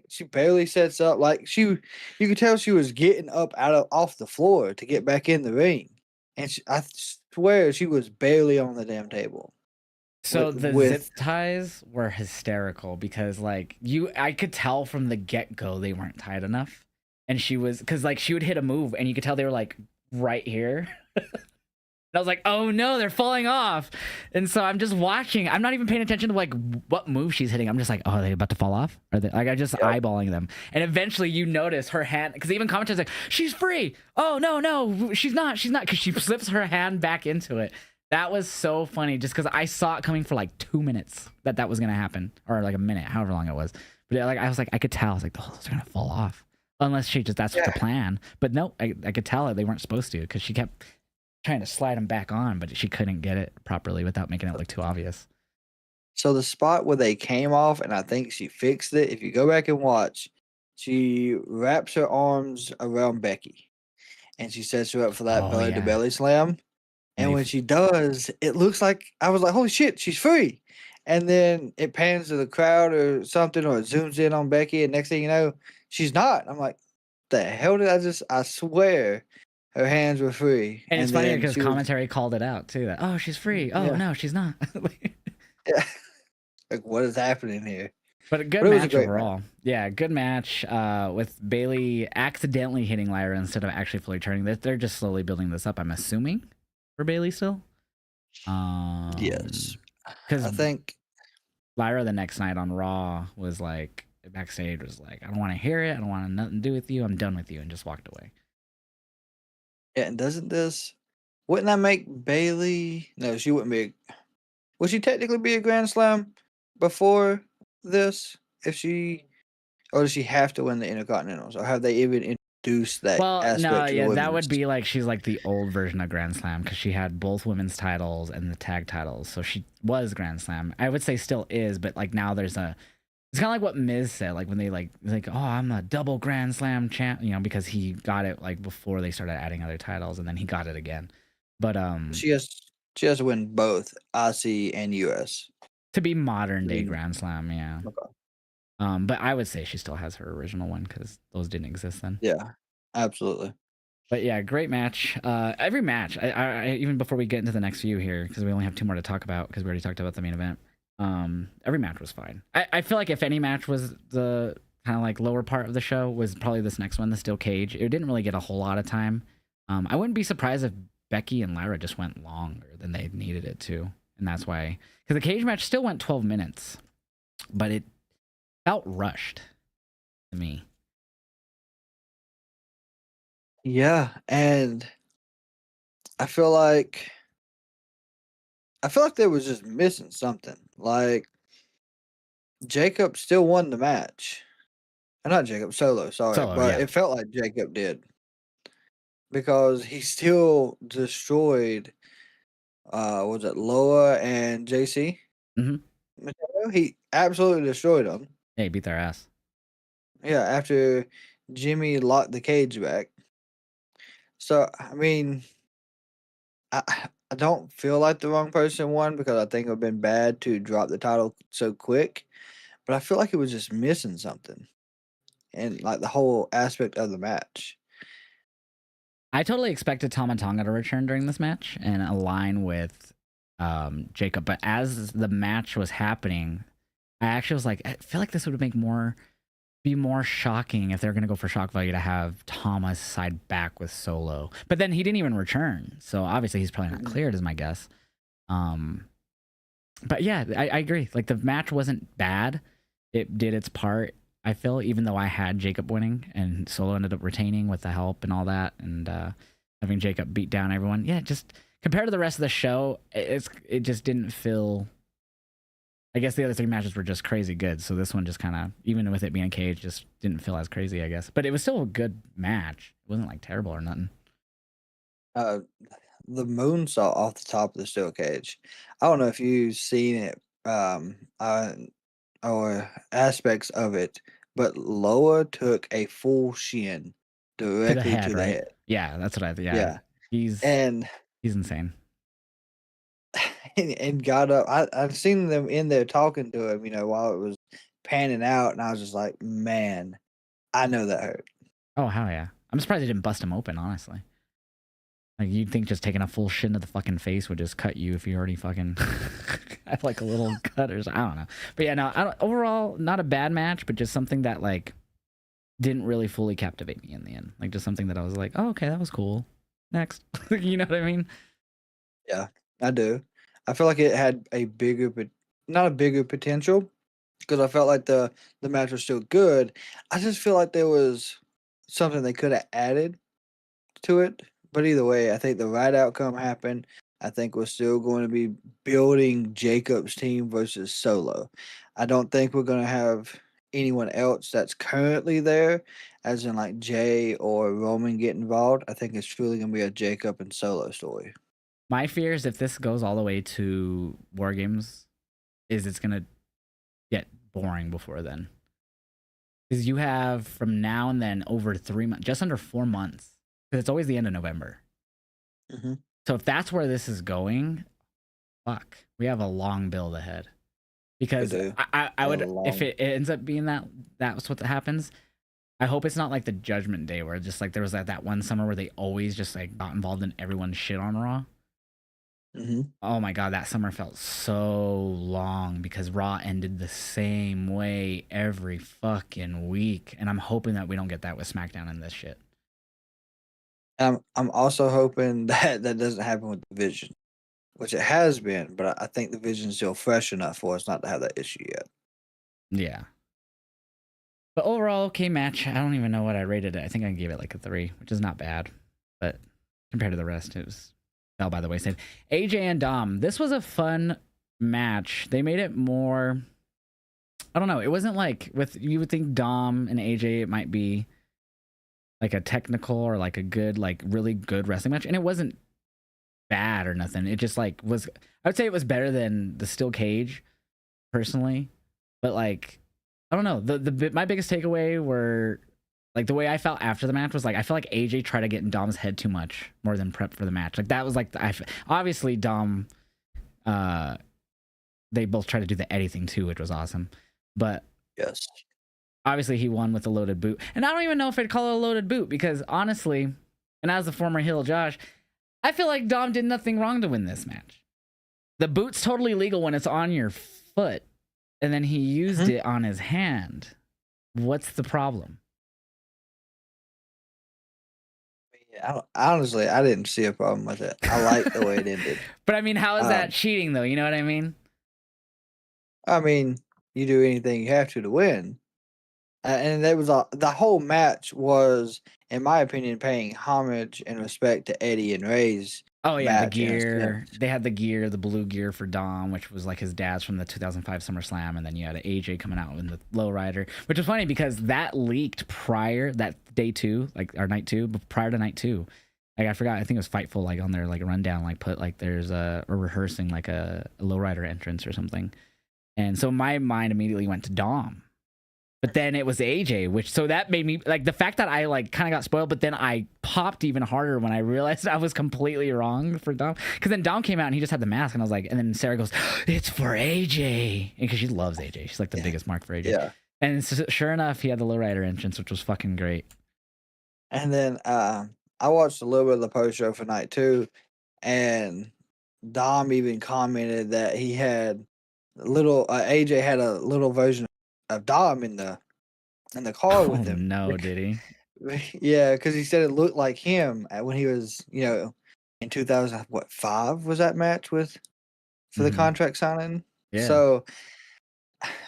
She barely sets up. Like you could tell she was getting up off the floor to get back in the ring. And I swear she was barely on the damn table.
So the zip ties were hysterical because like I could tell from the get-go they weren't tight enough. And she was, because like she would hit a move and you could tell they were like right here. And I was like, oh no, they're falling off. And so I'm just watching. I'm not even paying attention to like what move she's hitting. I'm just like, oh, are they about to fall off? Are they like, I'm just eyeballing them. And eventually you notice her hand, because even commentators like, she's free. Oh no, she's not. Because she slips her hand back into it. That was so funny just because I saw it coming for like 2 minutes that was going to happen, or like a minute, however long it was. But like, I was like, I could tell. I was like, oh, those are going to fall off. Unless that's the plan. But no, I could tell it. They weren't supposed to because she kept trying to slide them back on, but she couldn't get it properly without making it look too obvious.
So the spot where they came off, and I think she fixed it. If you go back and watch, she wraps her arms around Becky and she sets her up for that belly to belly slam. And when she does, it looks like, I was like, holy shit, she's free. And then it pans to the crowd or something, or it zooms in on Becky, and next thing you know, she's not. I'm like, the hell did I swear her hands were free.
And it's funny because commentary called it out too. That, oh, she's free. Oh, no, she's not.
Yeah. Like, what is happening here?
But a good match overall. Yeah, good match with Bailey accidentally hitting Lyra instead of actually fully turning. They're just slowly building this up, I'm assuming. For Bailey still?
Yes.
Because
I think
Lyra the next night on Raw was like backstage was like, I don't want to hear it. I don't want nothing to do with you. I'm done with you, and just walked away.
yeah, and wouldn't that make Bailey? No, she wouldn't be. Would she technically be a Grand Slam before this? If she, or does she have to win the Intercontinentals, or have they even introduced that
Well, no,
aspect to the
yeah, that
women's?
would be like she's like the old version of Grand Slam because she had both women's titles and the tag titles, so she was Grand Slam. I would say still is, but like now there's a. It's kind of like what Miz said, like when they like, oh, I'm a double Grand Slam champ, you know, because he got it like before they started adding other titles, and then he got it again. But
She has to win both IC and US.
to be modern day
Mm,
Grand Slam, yeah.
okay.
But I would say she still has her original one because those didn't exist then.
Yeah, absolutely.
But yeah, great match. Every match, I even before we get into the next few here, because we only have two more to talk about, because we already talked about the main event. Every match was fine. I feel like if any match was the kind of like lower part of the show, was probably this next one, the steel cage. It didn't really get a whole lot of time. I wouldn't be surprised if Becky and Lyra just went longer than they needed it to, and that's why, because the cage match still went 12 minutes, but it felt rushed to me.
Yeah, and I feel like they was just missing something. Like Jacob still won the match. Not Jacob, Solo, sorry.
Solo,
But
yeah.
it felt like Jacob did. Because he still destroyed was it Loa and JC?
Mm-hmm.
He absolutely destroyed them.
Yeah, he beat their ass.
Yeah, after Jimmy locked the cage back. So I mean, I don't feel like the wrong person won because I think it would have been bad to drop the title so quick. But I feel like it was just missing something. And like the whole aspect of the match.
I totally expected Tama Tonga to return during this match and align with Jacob, but as the match was happening, I actually was like, I feel like this would be more shocking if they're gonna go for shock value to have Tama side back with Solo. But then he didn't even return, so obviously he's probably not cleared, is my guess. But yeah, I agree. Like the match wasn't bad; it did its part. I feel, even though I had Jacob winning and Solo ended up retaining with the help and all that, and having Jacob beat down everyone. Yeah, just compared to the rest of the show, it just didn't feel. I guess the other three matches were just crazy good, so this one just kind of, even with it being a cage, just didn't feel as crazy, I guess. But it was still a good match. It wasn't like terrible or nothing.
Uh, the moonsault off the top of the steel cage. I don't know if you've seen it, or aspects of it, but Loa took a full shin
To the
directly
head,
to the
right?
head.
Yeah, that's what yeah.
Yeah,
He's
and
he's insane.
and got up. I've seen them in there talking to him, while it was panning out, and I was just like, man, I know that hurt.
Oh hell yeah! I'm surprised they didn't bust him open. Honestly, like you'd think just taking a full shin to the fucking face would just cut you if you already fucking have like a little cut or something. I don't know. But yeah, no. Overall, not a bad match, but just something that like didn't really fully captivate me in the end. Like just something that I was like, oh okay, that was cool. Next, you know what I mean?
Yeah, I do. I feel like it had a bigger, but not a bigger potential, because I felt like the match was still good. I just feel like there was something they could have added to it. But either way, I think the right outcome happened. I think we're still going to be building Jacob's team versus Solo. I don't think we're going to have anyone else that's currently there, as in like Jay or Roman get involved. I think it's truly going to be a Jacob and Solo story.
My fear is if this goes all the way to War Games, is it's gonna get boring before then. Because you have from now and then over 3 months, just under 4 months, because it's always the end of November.
Mm-hmm.
So if that's where this is going, fuck, we have a long build ahead. Because I would, if it ends up being that's what happens. I hope it's not like the Judgment Day where just like there was that one summer where they always just like got involved in everyone's shit on Raw.
Mm-hmm.
Oh my god, that summer felt so long because Raw ended the same way every fucking week, and I'm hoping that we don't get that with SmackDown and this shit.
I'm also hoping that doesn't happen with Division. which it has been, but I think the vision's still fresh enough for us not to have that issue yet.
Yeah. But overall, okay match. I don't even know what I rated it. I think I gave it like a 3, which is not bad. But compared to the rest, it was fell by the wayside. AJ and Dom. This was a fun match. They made it more. I don't know. It wasn't like you would think Dom and AJ it might be like a technical or like a good, like really good wrestling match, and it wasn't bad or nothing. It just like was. I would say it was better than the steel cage, personally. But like, I don't know. My biggest takeaway were like the way I felt after the match was like I felt like AJ tried to get in Dom's head too much more than prep for the match. Like that was like obviously Dom. They both tried to do the Eddie thing too, which was awesome. But
yes,
obviously he won with a loaded boot, and I don't even know if I'd call it a loaded boot because honestly, and as the former heel Josh, I feel like Dom did nothing wrong to win this match. The boot's totally legal when it's on your foot, and then he used it on his hand. What's the problem?
Honestly, I didn't see a problem with it. I like the way it ended.
But I mean, how is that cheating though? You know what I mean?
I mean, you do anything you have to win. And there was the whole match was, in my opinion, paying homage and respect to Eddie and Ray's.
Oh yeah, the
match in a
gear.
sense.
They had the gear, the blue gear for Dom, which was like his dad's from the 2005 SummerSlam, and then you had AJ coming out in the lowrider, which was funny because that leaked prior that day 2, like or night 2, but prior to night 2. Like I forgot, I think it was Fightful, like on their like rundown, like put like there's a rehearsing like a lowrider entrance or something, and so my mind immediately went to Dom. But then it was AJ, which so that made me like the fact that I like kind of got spoiled, but then I popped even harder when I realized I was completely wrong for Dom. Because then Dom came out and he just had the mask, and I was like, and then Sarah goes, "It's for AJ," because she loves AJ. She's like the biggest mark for AJ.
Yeah.
And sure enough, he had the lowrider entrance, which was fucking great.
And then I watched a little bit of the post show for night 2, and Dom even commented that he had little AJ had a little version of Dom in the car with him.
No, did he?
Yeah, because he said it looked like him when he was, in 2005 was that match for the contract signing.
Yeah.
So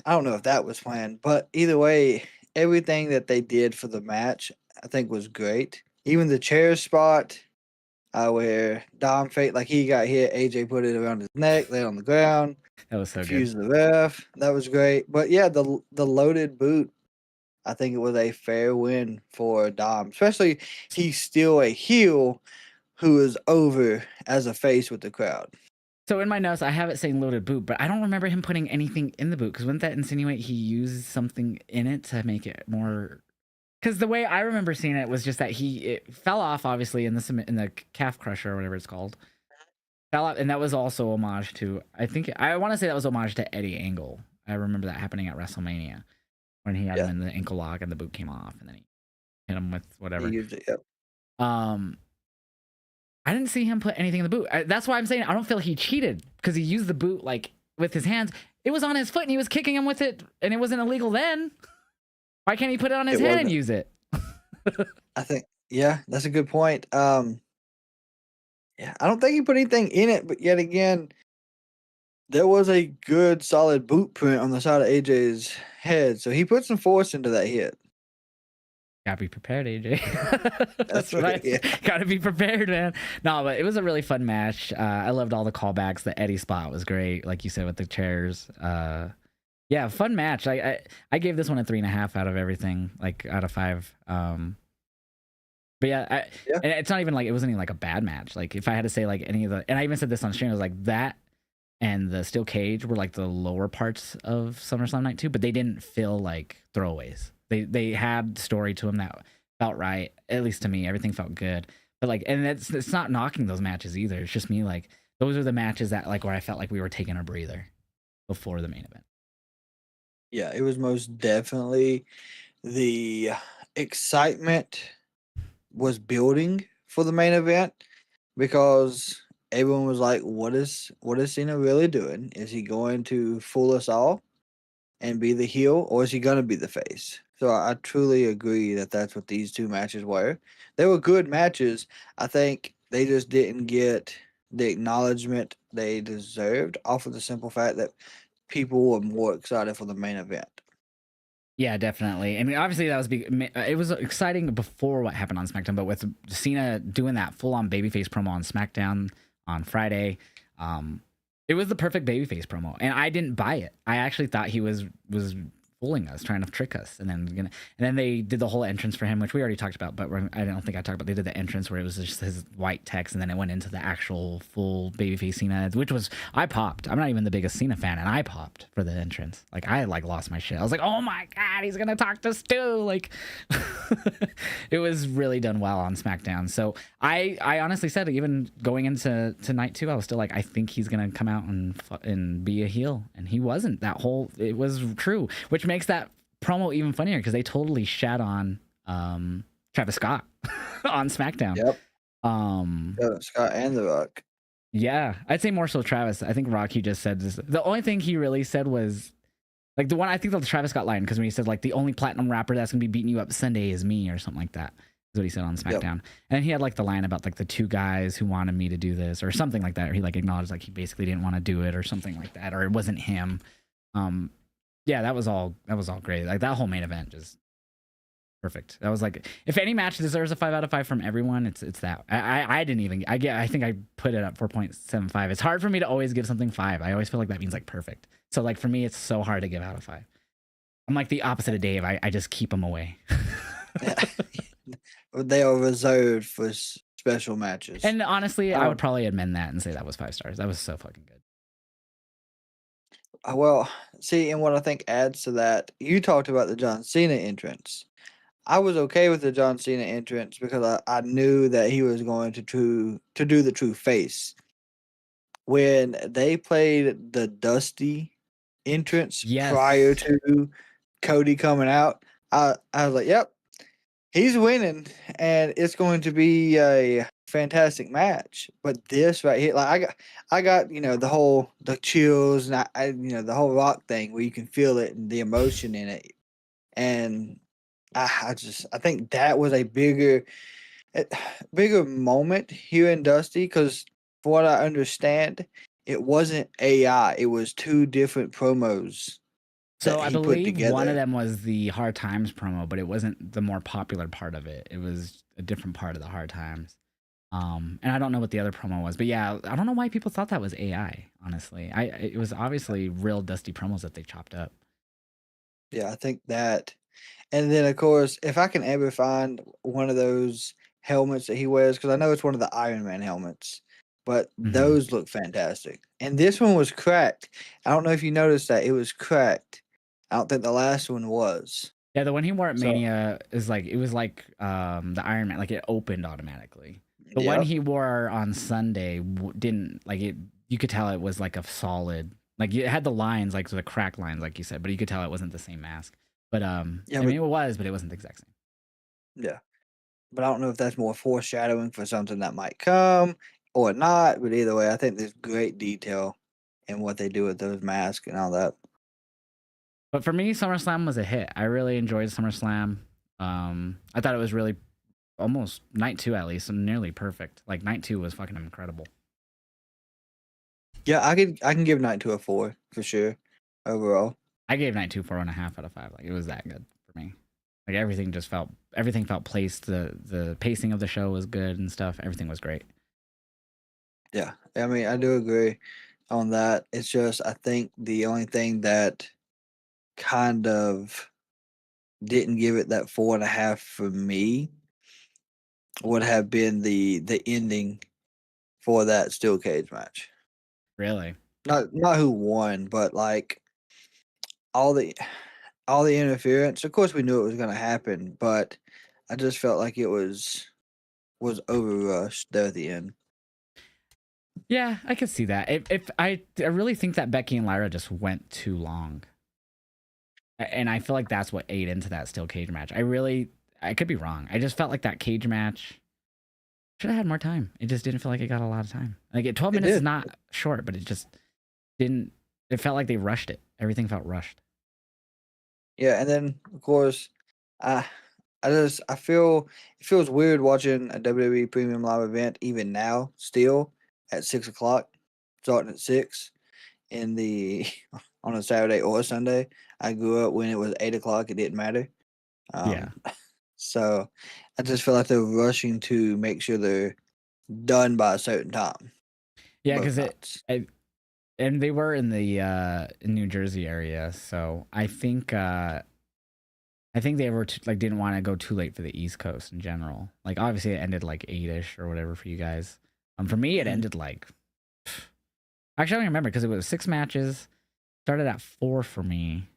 I don't know if that was planned, but either way, everything that they did for the match, I think was great. Even the chair spot, where Dom fake like he got hit, AJ put it around his neck, lay on the ground.
That was so
Confused
good.
the ref. That was great. But yeah, the loaded boot, I think it was a fair win for Dom. Especially he's still a heel who is over as a face with the crowd.
So in my notes, I have it saying loaded boot, but I don't remember him putting anything in the boot. Because wouldn't that insinuate he used something in it to make it more? Because the way I remember seeing it was just that it fell off, obviously, in the calf crusher or whatever it's called. Fell off, and that was also homage to. I want to say that was homage to Eddie Angle. I remember that happening at WrestleMania when he had him in the ankle lock and the boot came off, and then he hit him with whatever.
He used it, yep.
I didn't see him put anything in the boot. That's why I'm saying I don't feel he cheated because he used the boot like with his hands. It was on his foot and he was kicking him with it, and it wasn't illegal then. Why can't he put it on his head and use it?
I think, yeah, that's a good point. Yeah, I don't think he put anything in it, but yet again, there was a good solid boot print on the side of AJ's head, so he put some force into that hit.
Gotta be prepared, AJ. That's right. Yeah. Gotta be prepared, man. No, but it was a really fun match. I loved all the callbacks. The Eddie spot was great, like you said, with the chairs. Yeah, fun match. I gave this one a 3.5 out of everything, like out of 5. But yeah, and it's not even like it wasn't even like a bad match. Like if I had to say like any of the, and I even said this on stream, I was like that and the steel cage were like the lower parts of SummerSlam Night 2, but they didn't feel like throwaways. They had story to them that felt right, at least to me. Everything felt good, but like, and it's not knocking those matches either. It's just me like those are the matches that like where I felt like we were taking a breather before the main event.
Yeah, it was most definitely the excitement was building for the main event because everyone was like, what is Cena really doing? Is he going to fool us all and be the heel, or is he going to be the face? So I truly agree that that's what these two matches were. They were good matches. I think they just didn't get the acknowledgement they deserved off of the simple fact that people were more excited for the main event.
Yeah, definitely. I mean, obviously that was it was exciting before what happened on SmackDown, but with Cena doing that full-on babyface promo on SmackDown on Friday, it was the perfect babyface promo, and I didn't buy it. I actually thought he was fooling us, trying to trick us, and then they did the whole entrance for him, which we already talked about, but I don't think I talked about. They did the entrance where it was just his white text, and then it went into the actual full babyface Cena, which was I popped. I'm not even the biggest Cena fan, and I popped for the entrance. Like I lost my shit. I was like, oh my god, he's gonna talk to Stu. Like it was really done well on SmackDown. So I honestly said, even going into night 2, I was still like, I think he's gonna come out and be a heel, and he wasn't. It was true, which makes that promo even funnier because they totally shat on Travis Scott on SmackDown.
Yep. Scott and The Rock.
Yeah, I'd say more so Travis. I think Rock, he just said this. The only thing he really said was like the one, I think, the Travis Scott line, because when he said like the only platinum rapper that's gonna be beating you up Sunday is me or something like that. Is what he said on SmackDown. Yep. And he had like the line about like the 2 guys who wanted me to do this or something like that. Or he like acknowledged like he basically didn't want to do it or something like that, or it wasn't him. Yeah, that was all great. Like that whole main event just perfect. That was like, if any match deserves a 5 out of 5 from everyone, it's that. I didn't even I think I put it at 4.75. It's hard for me to always give something 5. I always feel like that means like perfect. So like for me, it's so hard to give out of 5. I'm like the opposite of Dave. I just keep them away.
They are reserved for special matches.
And honestly, I would probably amend that and say that was 5 stars. That was so fucking good.
Well, see, and what I think adds to that, you talked about the John Cena entrance. I was okay with the John Cena entrance because I knew that he was going to do the true face. When they played the Dusty entrance prior to Cody coming out, I was like, yep, he's winning, and it's going to be a fantastic match. But this right here, like I got the chills, and I the whole Rock thing where you can feel it and the emotion in it, and I think that was a bigger moment here in Dusty, because for what I understand, it wasn't AI. It was 2 different promos.
So I believe one of them was the Hard Times promo, but it wasn't the more popular part of it. It was a different part of the Hard Times. And I don't know what the other promo was, but yeah, I don't know why people thought that was AI. Honestly, it was obviously real Dusty promos that they chopped up.
Yeah, I think that, and then of course, if I can ever find one of those helmets that he wears, because I know it's one of the Iron Man helmets, but those look fantastic. And this one was cracked. I don't know if you noticed that it was cracked. I don't think the last one was.
Yeah, the one he wore at Mania is like, it was like the Iron Man, like it opened automatically. The one he wore on Sunday didn't, like it. You could tell it was like a solid, like it had the lines, like the crack lines, like you said, but you could tell it wasn't the same mask. But I mean, it was, but it wasn't the exact same.
Yeah, but I don't know if that's more foreshadowing for something that might come or not. But either way, I think there's great detail in what they do with those masks and all that.
But for me, SummerSlam was a hit. I really enjoyed SummerSlam. I thought it was really almost night 2 at least, nearly perfect. Like night 2 was fucking incredible.
Yeah, I can give night 2 a 4 for sure. Overall,
I gave night 2 4.5 out of 5. Like it was that good for me. Like everything felt placed. The pacing of the show was good and stuff. Everything was great.
Yeah, I mean, I do agree on that. It's just, I think the only thing that kind of didn't give it that 4.5 for me would have been the ending for that steel cage match.
Really?
Not who won, but like all the interference. Of course, we knew it was going to happen, but I just felt like it was overrushed there at the end.
Yeah, I could see that. If I really think that Becky and Lyra just went too long, and I feel like that's what ate into that steel cage match. I could be wrong. I just felt like that cage match should have had more time. It just didn't feel like it got a lot of time. Like 12 minutes is not short, but it just didn't. It felt like they rushed it. Everything felt rushed.
Yeah, and then of course, I feel it feels weird watching a WWE Premium Live event even now still at 6 o'clock, starting at 6 in the on a Saturday or a Sunday. I grew up when it was 8 o'clock. It didn't matter.
Yeah.
Um, so I just feel like they're rushing to make sure they're done by a certain time.
Yeah,
Both
because
nights.
and they were in the in New Jersey area, so I think they were like didn't want to go too late for the East Coast in general. Like obviously it ended like 8ish or whatever for you guys. For me it
Mhm.
ended like actually I don't remember because it was 6 matches. Started at 4 for me.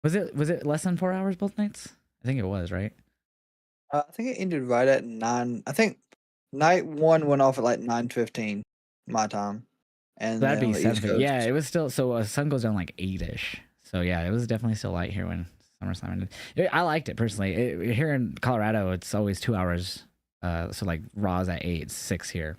Was it less than 4 hours both nights? I think it was, right?
I think it ended right at 9. I think night one went off at like 9:15 my time, and
That'd
then
be
on the East
7. Yeah,
Coast.
it was still so sun goes down like 8ish. So yeah, it was definitely still light here when SummerSlam ended. I liked it personally. Here in Colorado, it's always 2 hours. So like Raw's at 8, it's 6 here.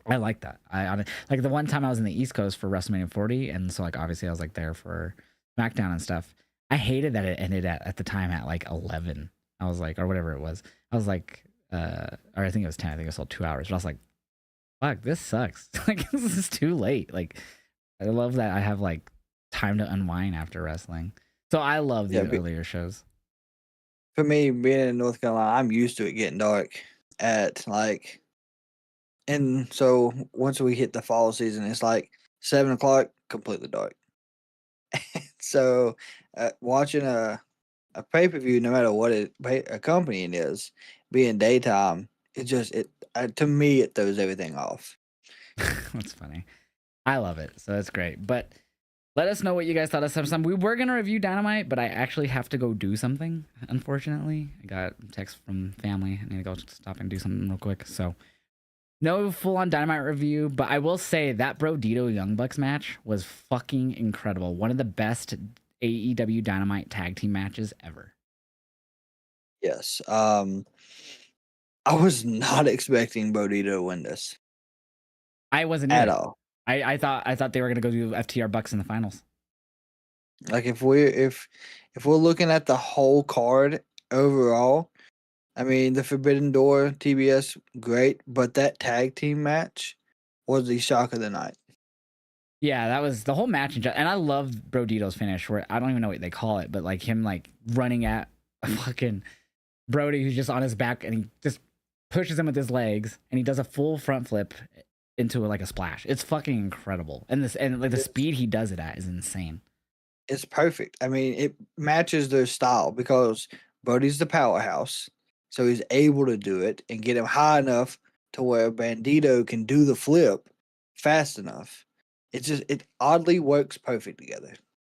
I like that. I like the one time I was in the East Coast for WrestleMania 40, and so like obviously I was like there for SmackDown and stuff. I hated that it ended at the time at like 11. I was like, or whatever it was. I was like, or I think it was 10. I think it was still 2 hours. But I was like, fuck, this sucks. Like this is too late. Like I love that I have like time to unwind after wrestling. So I love
Yeah,
the earlier shows.
for me, being in North Carolina, I'm used to it getting dark at like, and so once we hit the fall season, it's like 7 o'clock, completely dark. So, watching a pay per view, no matter what a company it is, being daytime, it to me it throws everything off.
That's funny. I love it. So that's great. But let us know what you guys thought of SummerSlam. We were gonna review Dynamite, but I actually have to go do something. Unfortunately, I got a text from family. I need to go stop and do something real quick. So no full on Dynamite review, but I will say that Brodito Young Bucks match was fucking incredible. One of the best AEW Dynamite tag team matches ever.
Yes. I was not expecting Bodie to win this
I wasn't
at
either.
all.
I thought they were gonna go do FTR Bucks in the finals.
Like if we're looking at the whole card overall, I mean the Forbidden Door TBS great, but that tag team match was the shock of the night.
Yeah, that was the whole match, and I love Brodito's finish, where I don't even know what they call it, but like him like running at a fucking Brody who's just on his back, and he just pushes him with his legs, and he does a full front flip into like a splash. It's fucking incredible, and like the
It's
speed he does it at is insane.
it's perfect. I mean, it matches their style because Bodie's the powerhouse, so he's able to do it and get him high enough to where Bandito can do the flip fast enough. It oddly works perfect together.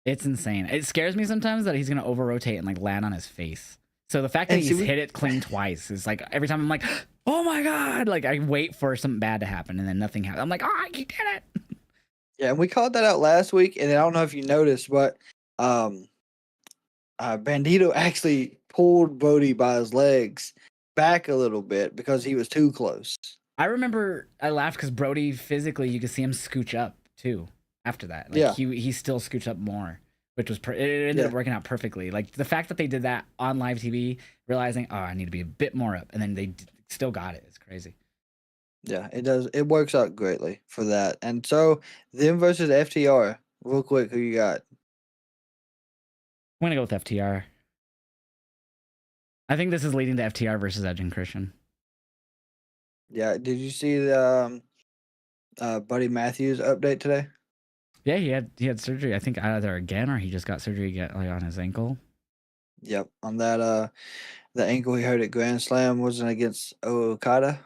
It's insane. It scares me sometimes that he's gonna over rotate and like land on his face. So the fact that
And see,
he's hit it clean twice is like every time I'm like, oh my god! Like I wait for something bad to happen and then nothing happens. I'm like, oh, he did it.
yeah, and we called that out last week, and I don't know if you noticed, but um, Bandito actually pulled Bodie by his legs back a little bit because he was too close.
I remember I laughed because Brody physically, you could see him scooch up too. After that, like
Yeah,
he still scooched up more, which was it ended up
yeah,
working out perfectly. Like the fact that they did that on live TV, realizing oh I need to be a bit more up, and then they still got it. It's crazy.
yeah. It does. It works out greatly for that. And so them versus FTR. Real quick, who you got?
I'm gonna go with FTR. I think this is leading to FTR versus Edge and Christian.
Yeah. Did you see the Buddy Matthews update today?
Yeah, he had surgery. I think either again or he just got surgery again, like on his ankle.
Yep. On that the ankle he hurt at Grand Slam wasn't against Okada.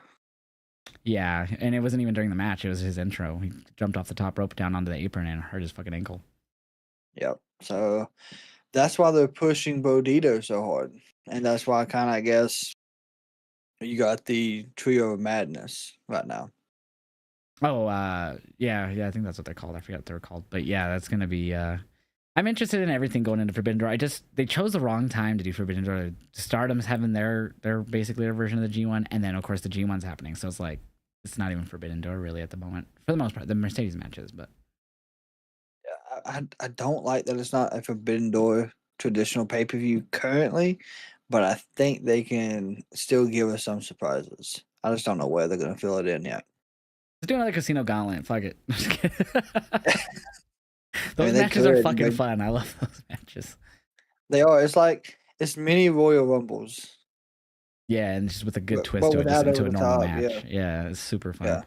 Yeah, and it wasn't even during the match. It was his intro. He jumped off the top rope down onto the apron and hurt his fucking ankle.
Yep. So that's why they're pushing Bodito so hard. And that's why kind of I guess you got the trio of madness right now.
Oh, yeah, I think that's what they're called. I forgot what they were called, but yeah, that's gonna be. I'm interested in everything going into Forbidden Door. They chose the wrong time to do Forbidden Door. Stardom's having their basically their version of the G1, and then of course the G1's happening. So it's like it's not even Forbidden Door really at the moment for the most part. The Mercedes matches, but
Yeah, I don't like that it's not a Forbidden Door traditional pay per view currently, but I think they can still give us some surprises. I just don't know where they're gonna fill it in yet.
Let's do another casino gauntlet. Fuck it. Just kidding. Those
they
matches are
could,
fucking
but
fun. I love those matches.
they are. It's mini Royal Rumbles,
Yeah, and just with a good twist
but
to it, just
without
into
over
a
the
normal
top.
match.
Yeah,
Yeah, it's super fun.
yeah.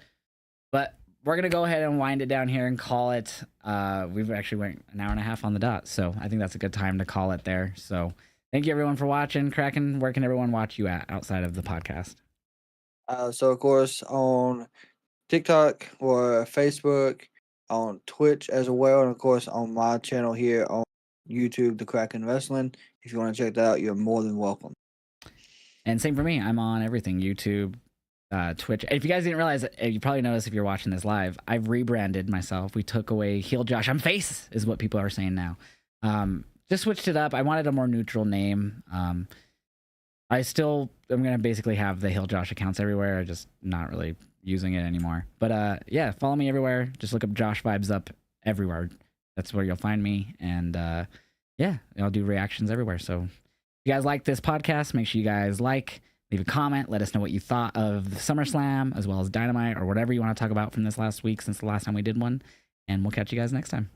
But we're gonna go ahead and wind it down here and call it. We've actually went an hour and a half on the dot, so I think that's a good time to call it there. So thank you everyone for watching. Kraken, where can everyone watch you at outside of the podcast?
So of course on TikTok or Facebook, on Twitch as well, and of course on my channel here on YouTube, The Kraken Wrestling. If you want to check that out, you're more than welcome.
And same for me. I'm on everything: YouTube, Twitch. If you guys didn't realize, you probably noticed if you're watching this live, I've rebranded myself. We took away Heel Josh. I'm Face, is what people are saying now. Just switched it up. I wanted a more neutral name. I'm gonna basically have the Heel Josh accounts everywhere. Just not really using it anymore. But yeah, follow me everywhere. Just look up Josh Vibes Up everywhere. That's where you'll find me. And yeah, I'll do reactions everywhere. So if you guys like this podcast, make sure you guys leave a comment, let us know what you thought of SummerSlam as well as Dynamite or whatever you want to talk about from this last week since the last time we did one. And we'll catch you guys next time.